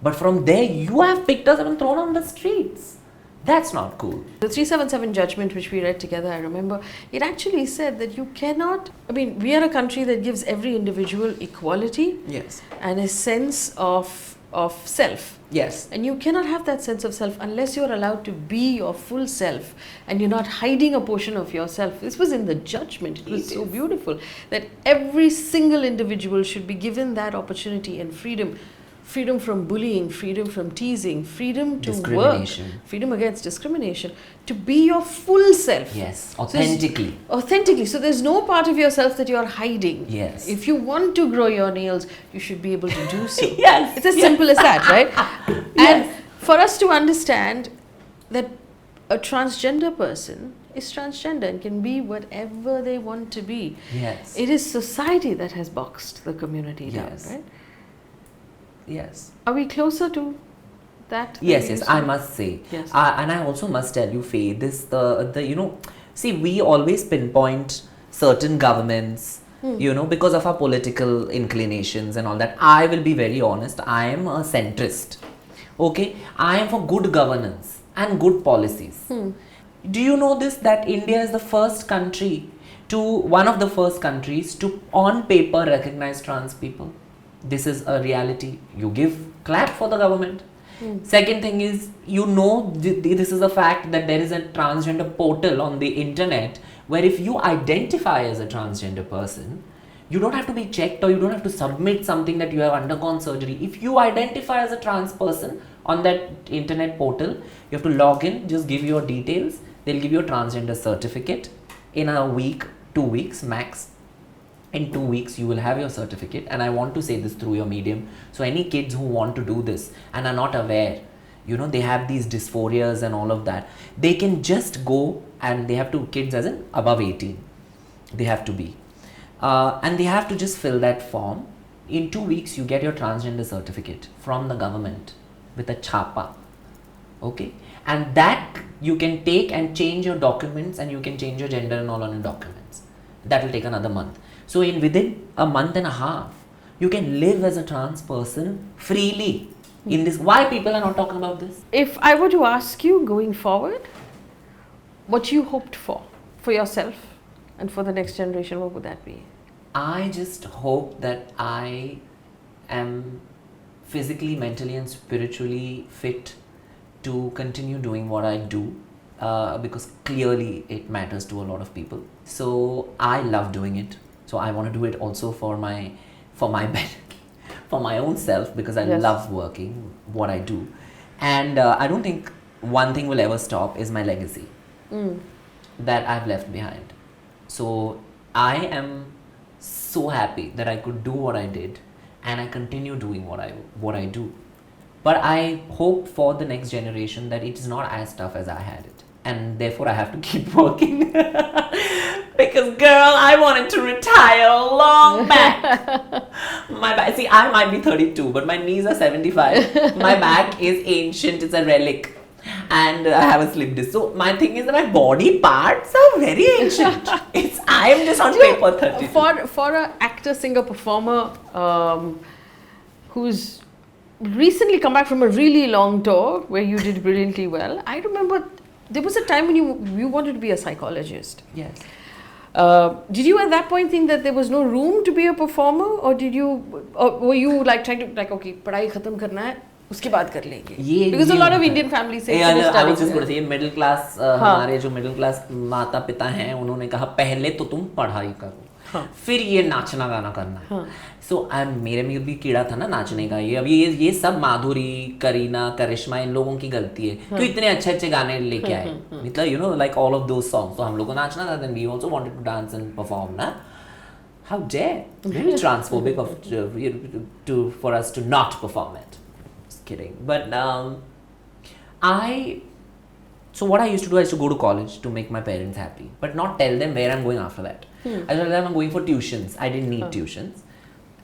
But from there, you have picked us up and thrown on the streets. That's not cool.
The 377 judgment, which we read together, I remember, it actually said that you cannot, we are a country that gives every individual equality.
Yes.
And a sense of self.
Yes.
And you cannot have that sense of self unless you're allowed to be your full self and you're not hiding a portion of yourself. This was in the judgment. It was so beautiful that every single individual should be given that opportunity and freedom. Freedom from bullying, freedom from teasing, freedom to work, freedom against discrimination, to be your full self.
Yes, authentically.
Authentically. So there's no part of yourself that you're hiding.
Yes.
If you want to grow your nails, you should be able to do so.
Yes.
It's as simple as that, right?
Yes.
And for us to understand that a transgender person is transgender and can be whatever they want to be.
Yes.
It is society that has boxed the community down, right?
Yes.
Are we closer to that?
Yes, I must say.
Yes.
And I also must tell you, Faye, see, we always pinpoint certain governments, because of our political inclinations and all that. I will be very honest, I am a centrist. Okay? I am for good governance and good policies. Do you know this, that India is the first country one of the first countries to, on paper, recognize trans people? This is a reality. You clap for the government. Second thing is, this is a fact that there is a transgender portal on the internet where if you identify as a transgender person, you don't have to be checked or you don't have to submit something that you have undergone surgery. If you identify as a trans person on that internet portal, you have to log in, just give your details. They'll give you a transgender certificate in a week, 2 weeks max. In 2 weeks, you will have your certificate. And I want to say this through your medium. So any kids who want to do this and are not aware, they have these dysphorias and all of that, they can just go, and they have to, kids as in above 18, they have to be. And they have to just fill that form. In 2 weeks, you get your transgender certificate from the government with a chapa. Okay? And that you can take and change your documents, and you can change your gender and all on your documents. That will take another month. So within a month and a half, you can live as a trans person freely in this. Why people are not talking about this?
If I were to ask you going forward, what you hoped for yourself and for the next generation, what would that be?
I just hope that I am physically, mentally and spiritually fit to continue doing what I do. Because clearly it matters to a lot of people. So I love doing it. So I want to do it also for my for my own self, because I love working what I do. And I don't think one thing will ever stop is my legacy that I've left behind. So I am so happy that I could do what I did, and I continue doing what I do. But I hope for the next generation that it is not as tough as I had it. And therefore I have to keep working. Because girl, I wanted to retire long back. My back, see, I might be 32, but my knees are 75. My back is ancient, it's a relic. And I have a slip disc. So my thing is that my body parts are very ancient. I am just on paper 32.
For an actor, singer, performer who's recently come back from a really long tour where you did brilliantly well, I remember there was a time when you wanted to be a psychologist.
Yes.
Did you at that point think that there was no room to be a performer, or were you like trying to okay, पढ़ाई खत्म करना है, उसके बाद कर लेंगे? Because a lot of Indian families say
I was just going to say middle class हमारे जो middle class माता पिता हैं उन्होंने कहा पहले तो तुम पढ़ाई करो फिर ये नाचना गाना करना है. सो मेरे में भी कीड़ा था ना नाचने का. ये अभी ये सब माधुरी, करीना, करिश्मा इन लोगों की गलती है क्यों इतने अच्छे अच्छे गाने लेके आए. मतलब you know like all of those songs. तो हम लोग को नाचना था. Then we also wanted to dance and perform ना. How dare very transphobic of to for us to not perform it. Just kidding. But so what I used to do, I used to go to college to make my parents happy, but not tell them where I'm going after that. I told them I'm going for tuitions. I didn't need tuitions.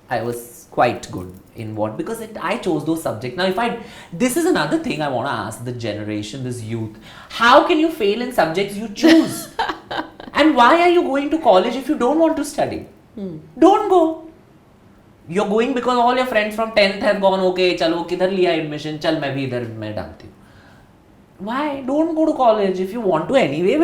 I was quite good in because I chose those subjects. Now, this is another thing I want to ask the generation, this youth. How can you fail in subjects you choose? And why are you going to college if you don't want to study? Don't go. You're going because all your friends from 10th have gone, okay, chalo, kidhar liya admission, chal main bhi idhar mein dalti hu. Why? Don't go to college if you want to anyway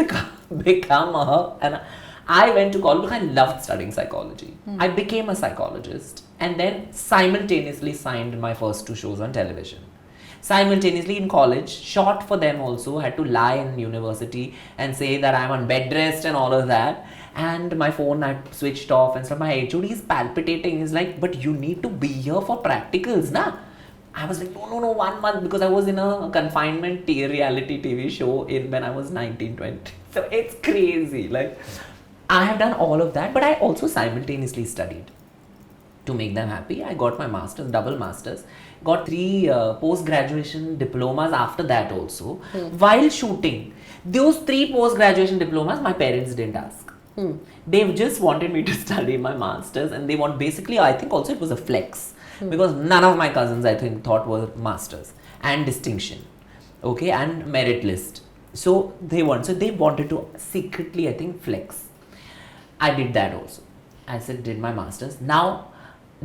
become and I went to college because I loved studying psychology. I became a psychologist and then simultaneously signed my first 2 shows on television. Simultaneously in college, shot for them also, had to lie in university and say that I'm on bed rest and all of that. And my phone I switched off and stuff. My HOD is palpitating. He's like, but you need to be here for practicals, na? I was like, no, 1 month because I was in a confinement reality TV show when I was 19, 20. So it's crazy. Like, I have done all of that, but I also simultaneously studied to make them happy. I got my master's, double master's, got 3 post-graduation diplomas after that also. While shooting, those 3 post-graduation diplomas, my parents didn't ask. They just wanted me to study my master's, and they want basically, I think also it was a flex because none of my cousins I think thought were masters and distinction, okay, and merit list. So they wanted to secretly I think flex. I did that also. I said did my masters. Now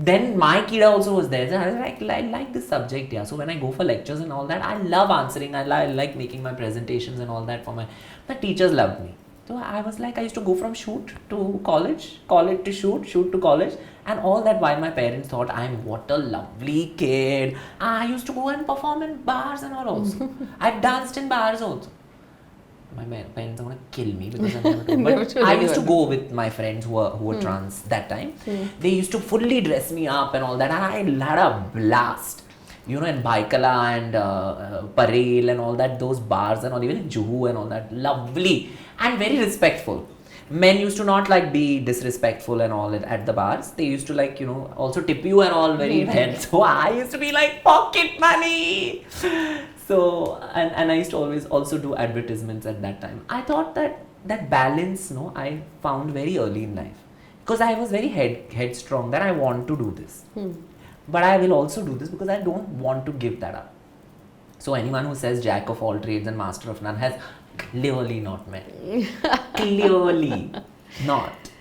then my kid also was there. So I was like, I like this subject, yeah. So when I go for lectures and all that, I love answering. I like making my presentations and all that for my teachers loved me. So I was like, I used to go from shoot to college to shoot to college, and all that while my parents thought what a lovely kid. I used to go and perform in bars and all also. I danced in bars also. My parents are going to kill me because I'm never but I used to go with my friends who were trans that time. They used to fully dress me up and all that, and I had a blast. You know, in Baikala and Parel and all that, those bars and all, even in Juhu and all that, lovely and very respectful. Men used to not like be disrespectful and all at the bars. They used to like, you know, also tip you and all very well. So I used to be like pocket money. So, and I used to always also do advertisements at that time. I thought that balance, no, I found very early in life because I was very headstrong that I want to do this. But I will also do this because I don't want to give that up. So anyone who says jack of all trades and master of none has clearly not met. Clearly not.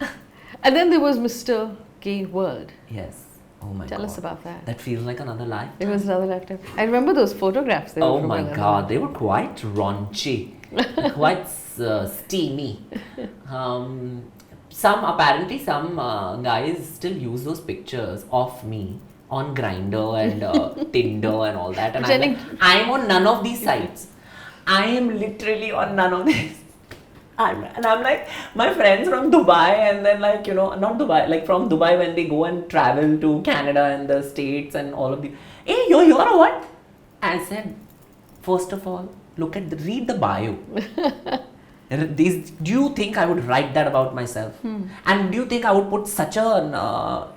And then there was Mr. Gay World.
Yes. Oh my God.
Tell us about that.
That feels like another life.
It was another lifetime. I remember those photographs.
Oh my God. They were quite raunchy. Quite steamy. Apparently some guys still use those pictures of me on Grindr and Tinder and all that, and I'm on none of these sites. I am literally on none of these. I'm like, my friends from Dubai, and then like, you know, not Dubai, like from Dubai when they go and travel to Canada and the States and all of the, hey, you're here or what? I said, first of all, read the bio. Do you think I would write that about myself? And do you think I would put such a,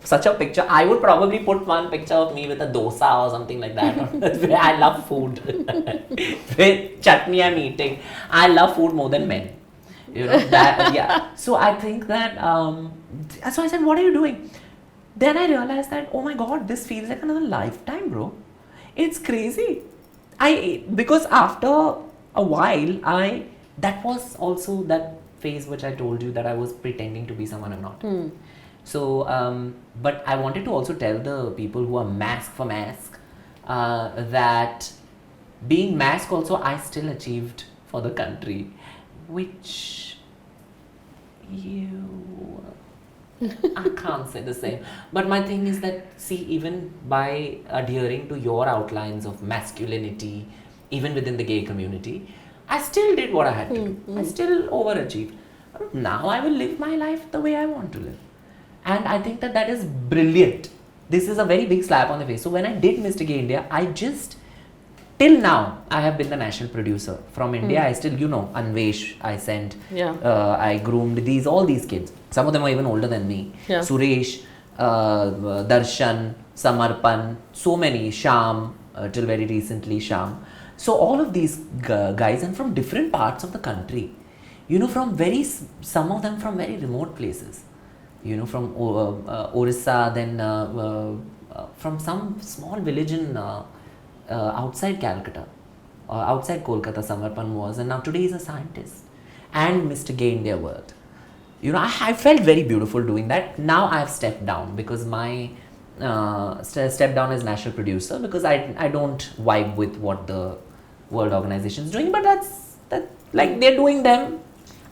such a picture? I would probably put one picture of me with a dosa or something like that. Where I love food. With chutney I'm eating. I love food more than men. That, yeah. So I think that, so I said, what are you doing? Then I realized that, oh my God, this feels like another lifetime, bro. It's crazy. Because after a while, that was also that phase which I told you that I was pretending to be someone I'm not. So, but I wanted to also tell the people who are mask for mask that being mask also I still achieved for the country, which I can't say the same. But my thing is that, see, even by adhering to your outlines of masculinity, even within the gay community, I still did what I had to do. I still overachieved. Now I will live my life the way I want to live. And I think that is brilliant. This is a very big slap on the face. So when I did Mr. Gay India, till now, I have been the national producer. From India, I still, Anvesh, I sent, I groomed all these kids. Some of them are even older than me.
Yeah.
Suresh, Darshan, Samarpan, so many, Sham, till very recently, Sham. So all of these guys, and from different parts of the country, some of them from very remote places, from Orissa, then from some small village in outside Calcutta, outside Kolkata, Samarpan was, and now today he's a scientist and Mr. Gay India World. I felt very beautiful doing that. Now I have stepped down because my step down as national producer, because I don't vibe with what the World Organization is doing, but that's like they're doing them.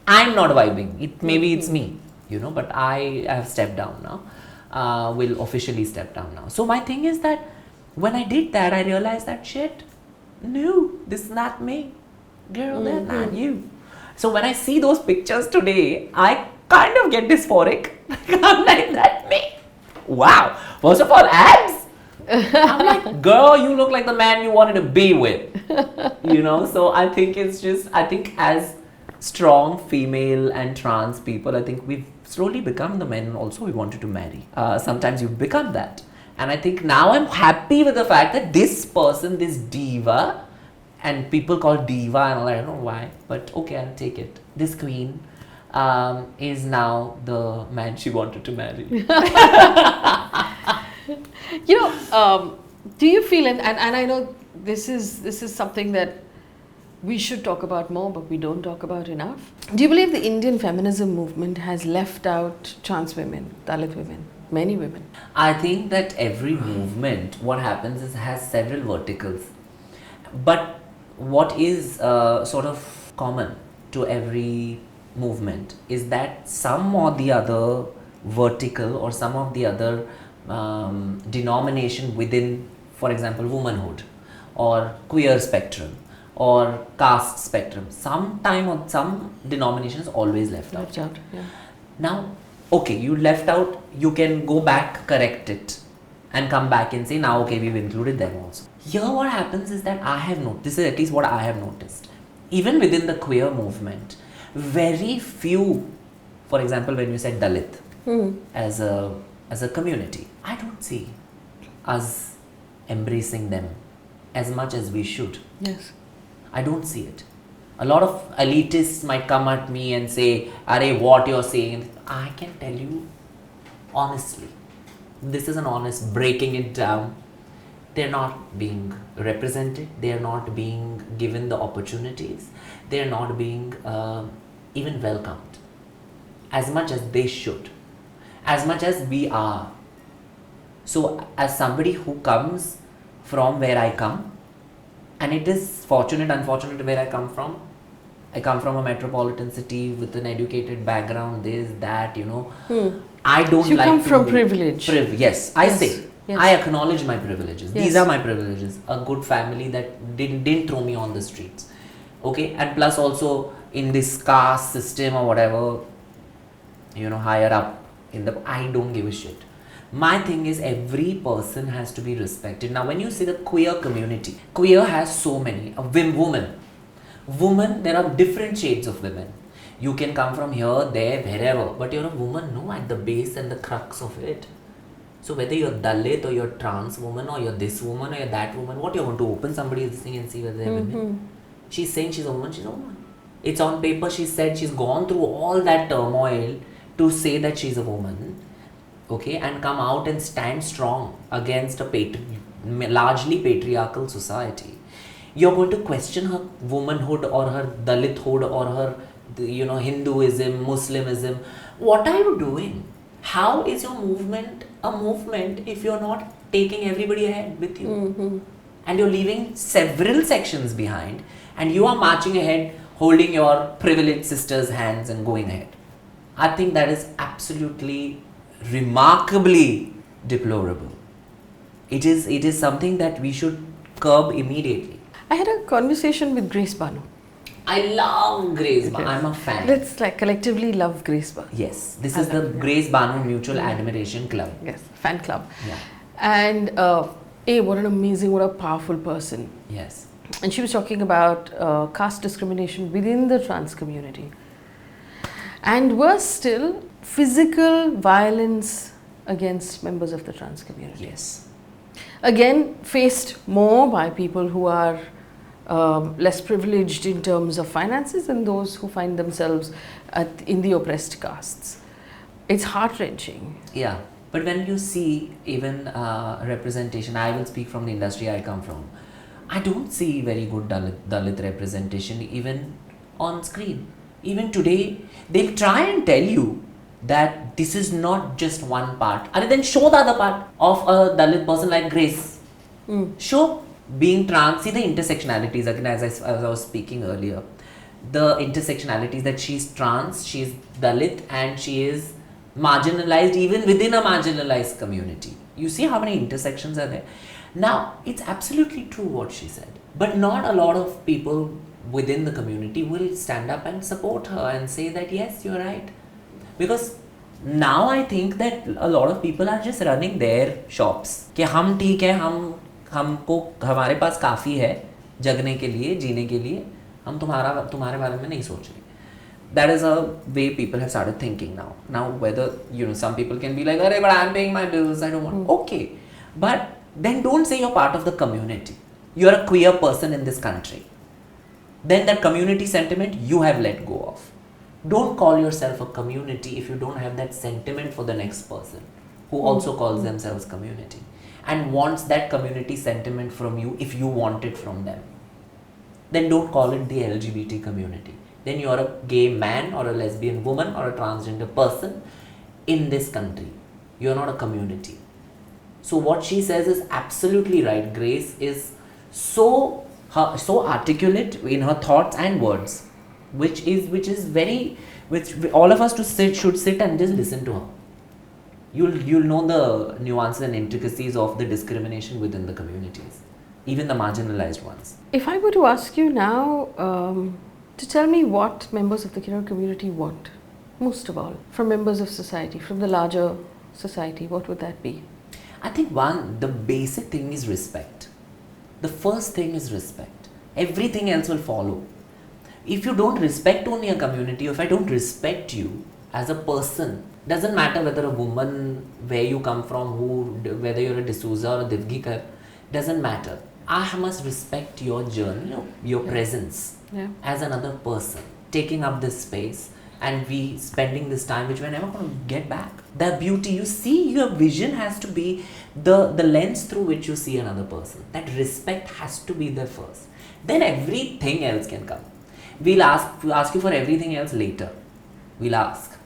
I'm not vibing. Maybe it's me, but I have stepped down now. Will officially step down now. So my thing is that when I did that, I realized that shit, no, this is not me. Girl, that's not you. So when I see those pictures today, I kind of get dysphoric. I'm like, that's me. Wow. First of all, abs. I'm like, girl, you look like the man you wanted to be with. So I think as strong female and trans people, I think we've slowly become the men also we wanted to marry. Sometimes you become that. And I think now I'm happy with the fact that this person, this diva, and people call diva and all that, I don't know why, but okay, I'll take it. This queen is now the man she wanted to marry.
Do you feel, and I know this is something that we should talk about more, but we don't talk about enough. Do you believe the Indian feminism movement has left out trans women, Dalit women, many women?
I think that every movement, what happens is has several verticals. But what is sort of common to every movement is that some or the other vertical or some of the other denomination within, for example, womanhood or queer spectrum or caste spectrum, sometime or some denominations always left out.
Yeah.
Now, okay, you left out, you can go back, correct it and come back and say, now okay, we've included them also. Here what happens is that I have noticed, this is at least what I have noticed, even within the queer movement, very few, for example, when you said Dalit as a community, I don't see us embracing them as much as we should.
Yes.
I don't see it. A lot of elitists might come at me and say, "Arey, what you're saying?" I can tell you honestly, this is an honest breaking it down. They're not being represented. They're not being given the opportunities. They're not being even welcomed as much as they should, as much as we are. So as somebody who comes from where I come, and it is unfortunate where I come from a metropolitan city with an educated background, this, that, I don't
you
like
come
to
from privilege.
Yes, I say.
Yes.
I acknowledge my privileges.
Yes.
These are my privileges. A good family that didn't throw me on the streets. Okay, and plus also in this caste system or whatever, higher up I don't give a shit. My thing is every person has to be respected. Now when you see the queer community, queer has so many, Woman, there are different shades of women. You can come from here, there, wherever, but you're a woman, no, at the base and the crux of it. So whether you're Dalit or you're trans woman or you're this woman or you're that woman, what you want to open somebody's thing and see whether they're women? She's saying she's a woman, she's a woman. It's on paper, she said she's gone through all that turmoil to say that she's a woman, okay, and come out and stand strong against a largely patriarchal society. You're going to question her womanhood or her Dalithood or her, Hinduism, Muslimism. What are you doing? How is your movement a movement if you're not taking everybody ahead with you? And you're leaving several sections behind and you are marching ahead, holding your privileged sisters' hands and going ahead. I think that is absolutely remarkably deplorable. It is something that we should curb immediately.
I had a conversation with Grace Banu.
I love Grace Banu. I'm a fan.
Let's collectively love Grace Banu.
Yes, this is the Grace Banu Mutual Admiration Club.
Yes, fan club.
Yeah.
And what an amazing, what a powerful person.
Yes.
And she was talking about caste discrimination within the trans community. And worse still, physical violence against members of the trans community.
Yes.
Again, faced more by people who are less privileged in terms of finances and those who find themselves in the oppressed castes. It's heart-wrenching.
Yeah, but when you see even representation, I will speak from the industry I come from. I don't see very good Dalit representation even on screen. Even today, they'll try and tell you that this is not just one part. And then show the other part of a Dalit person like Grace. Show being trans, see the intersectionalities, again, as I was speaking earlier. The intersectionalities that she's trans, she's Dalit, and she is marginalized even within a marginalized community. You see how many intersections are there? Now, it's absolutely true what she said, but not a lot of people within the community will stand up and support her and say that yes, you're right. Because now I think that a lot of people are just running their shops. कि हम ठीक है, हमको हमारे पास काफ़ी है जगने के लिए, जीने के लिए, हम तुम्हारे बारे में नहीं सोच रहे. That is a way people have started thinking now. Now whether, some people can be like, "Arey, but I'm paying my bills, I don't want." Okay, but then don't say you're part of the community. You're a queer person in this country. Then that community sentiment you have let go of. Don't call yourself a community if you don't have that sentiment for the next person who also calls themselves community and wants that community sentiment from you if you want it from them. Then don't call it the LGBT community. Then you're a gay man or a lesbian woman or a transgender person in this country. You're not a community. So what she says is absolutely right. Grace is so articulate in her thoughts and words, which all of us should sit and just listen to her. You'll know the nuances and intricacies of the discrimination within the communities, even the marginalized ones.
If I were to ask you now to tell me what members of the queer community want, most of all, from members of society, from the larger society, what would that be?
I think the basic thing is respect. The first thing is respect. Everything else will follow. If you don't respect only a community, or if I don't respect you as a person, doesn't matter whether a woman, where you come from, whether you're a D'Souza or a Divgikr, doesn't matter. I must respect your journey, your presence as another person, taking up this space and we spending this time which we're never going to get back. The beauty, you see, your vision has to be the lens through which you see another person. That respect has to be there first. Then everything else can come. We'll ask you for everything else later. We'll ask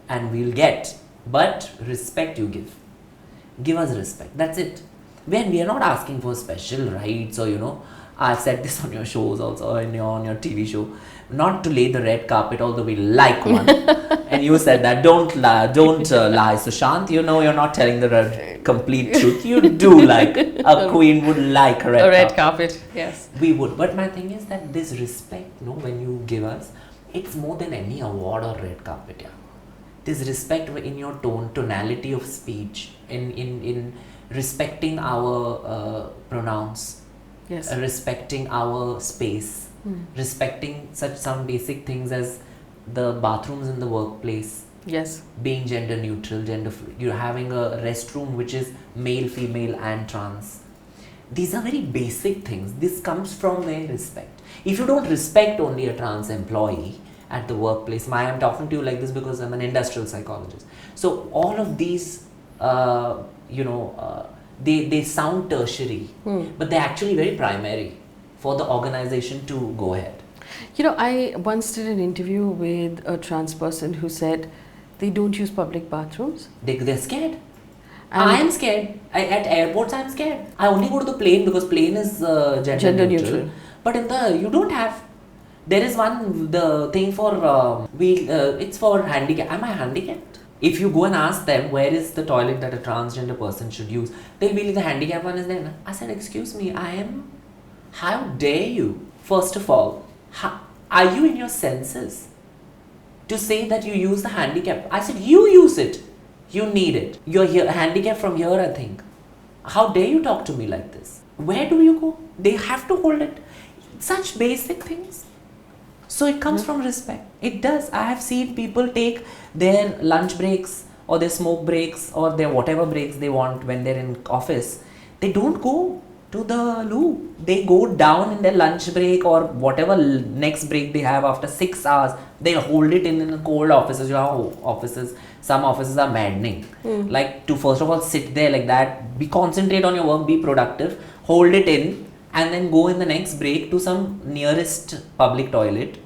and we'll get, but respect you give. Give us respect. That's it. When we are not asking for special rights or I've said this on your shows also, on your TV show, not to lay the red carpet, although we like one. And you said that, don't lie, Sushant. You're not telling the complete truth. You do like, a queen would like a red
carpet. Yes.
We would. But my thing is that this respect, when you give us, it's more than any award or red carpet. Yeah. This respect in your tonality of speech, in respecting our pronouns,
yes,
respecting our space, respecting some basic things as the bathrooms in the workplace
Yes.
being gender neutral, gender free. You're having a restroom which is male, female, and trans. These are very basic things. This comes from their respect. If you don't respect only a trans employee at the workplace, I'm talking to you like this because I'm an industrial psychologist. So all of these, they sound tertiary, but they're actually very primary for the organization to go ahead.
You know, I once did an interview with a trans person who said they don't use public bathrooms.
They're scared.
And
I am scared. At airports, I'm scared. I only go to the plane because plane is gender neutral. But you don't have. There is the thing for it's for handicap. Am I handicapped? If you go and ask them where is the toilet that a transgender person should use, they'll be like, the handicap one is there. I said, excuse me, how dare you? First of all, are you in your senses to say that you use the handicap? I said, you use it. You need it. You're here, handicapped from here, I think. How dare you talk to me like this? Where do you go? They have to hold it. Such basic things. So it comes from respect. It does. I have seen people take their lunch breaks or their smoke breaks or their whatever breaks they want when they're in office. They don't go to the loo. They go down in their lunch break or whatever next break they have after 6 hours. They hold it in the cold offices. You know, some offices are maddening. Like to first of all sit there like that, concentrate on your work, be productive, hold it in, and then go in the next break to some nearest public toilet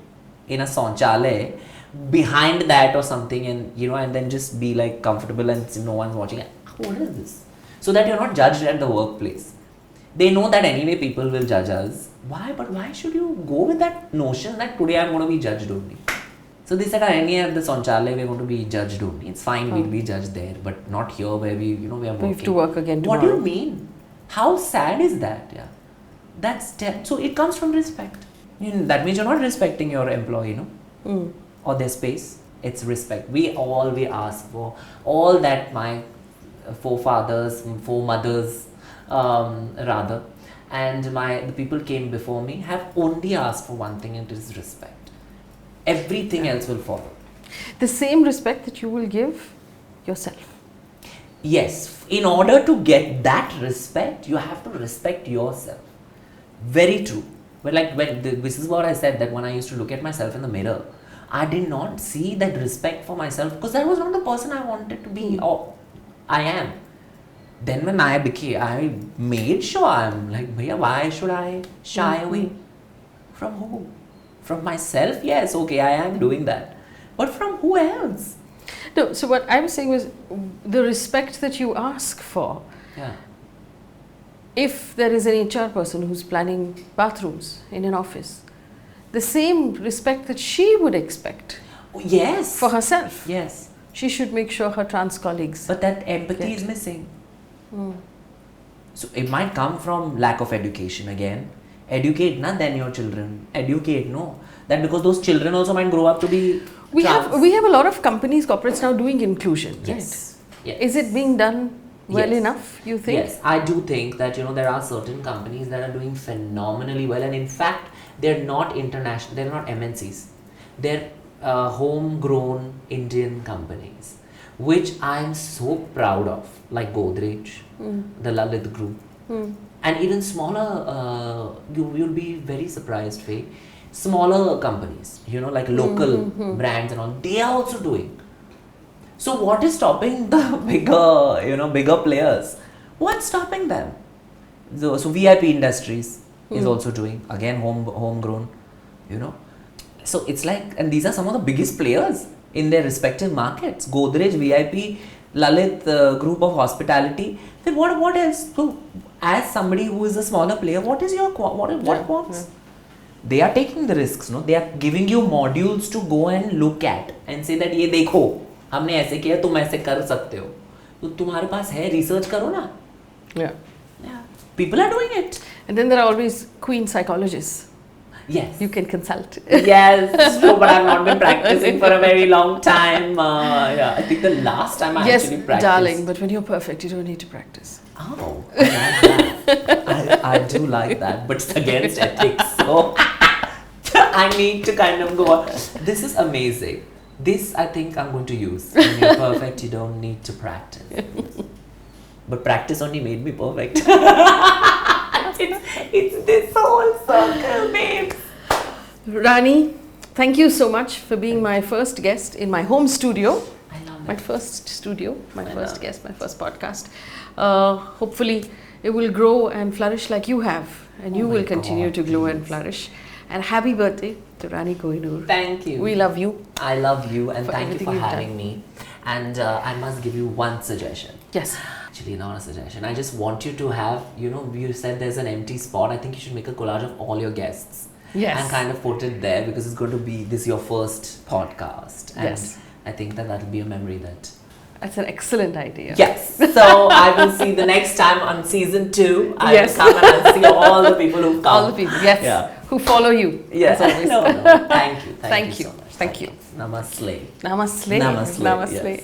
in a Sanchalaya behind that or something, and then just be like comfortable and no one's watching. What is this? So that you're not judged at the workplace. They know that anyway people will judge us. Why? But why should you go with that notion that today I'm going to be judged only? So they said, any of the Sanchalaya we're going to be judged only. It's fine, we'll be judged there, but not here where we are working.
We have to work again tomorrow.
What do you mean? How sad is that? Yeah, so it comes from respect. That means you're not respecting your employee, or their space. It's respect. We ask for all that my foremothers, rather, and the people came before me have only asked for one thing, and it is respect. Everything else will follow.
The same respect that you will give yourself.
Yes, in order to get that respect, you have to respect yourself. Very true. But this is what I said, that when I used to look at myself in the mirror, I did not see that respect for myself because that was not the person I wanted to be or I am. Then when I made sure, I'm like, why should I shy away? From who? From myself? Yes, okay, I am doing that. But from who else?
No, so what I was saying was the respect that you ask for.
Yeah.
If there is an HR person who's planning bathrooms in an office, the same respect that she would expect
Yes.
for herself,
Yes.
she should make sure her trans colleagues.
But that empathy is missing. So it might come from lack of education again. Educate, then your children. Educate, no. That because those children also might grow up to be
We
trans.
have a lot of companies, corporates now doing inclusion.
Yes.
Right?
Yes.
Is it being done well
Yes.
enough, you think?
Yes, I do think that there are certain companies that are doing phenomenally well, and in fact they're not international, they're not MNCs, they're homegrown Indian companies, which I'm so proud of, like Godrej, the Dalit group, and even smaller, you'll be very surprised, Faye, smaller companies, like local brands and all, they are also doing. So what is stopping the bigger players? What's stopping them? So VIP Industries is also doing, again, homegrown, So it's like, and these are some of the biggest players in their respective markets. Godrej, VIP, Lalit, group of hospitality. Then what else? So as somebody who is a smaller player, what is your, what wants? Yeah. They are taking the risks, no? They are giving you modules to go and look at and say that ये देखो हमने ऐसे किया तुम ऐसे कर सकते हो तो तुम्हारे पास है research करो ना.
Yeah.
People are doing it.
And then there are always queen psychologists.
Yes.
You can consult.
Yes, true, but I've not been practicing for a very long time. I think the last time I actually practiced. Yes,
darling, but when you're perfect, you don't need to practice.
Oh, I like that. I do like that, but it's against ethics. So I need to kind of go on. This is amazing. This I think I'm going to use. When you're perfect, you don't need to practice. But practice only made me perfect. it's this whole circle, babes.
Rani, thank you so much for being my first guest in my home studio.
I love
My
it.
first studio, my
I
first
know.
guest, my first podcast. Hopefully, it will grow and flourish like you have, and you
Oh my
will continue
God,
to grow and
please.
flourish. And happy birthday to Rani KoHEnur.
Thank you.
We love you.
I love you and
For
thank you
everything
for
you've
having me. And I must give you one suggestion.
Yes.
Actually, not a suggestion. I just want you to have, you said there's an empty spot. I think you should make a collage of all your guests.
Yes.
And kind of put it there because it's going to be your first podcast. And
Yes.
I think that'll be a memory that.
That's an excellent idea.
Yes. So I will see the next time on season 2. I
Yes.
will come and I'll see all the people who've come.
All the people, yes,
Yeah.
who follow you.
Yes.
as always.
No. Thank you.
Thank you.
So much.
Thank you.
Namaste.
Namaste.
Namaste.
Namaste.
Yes.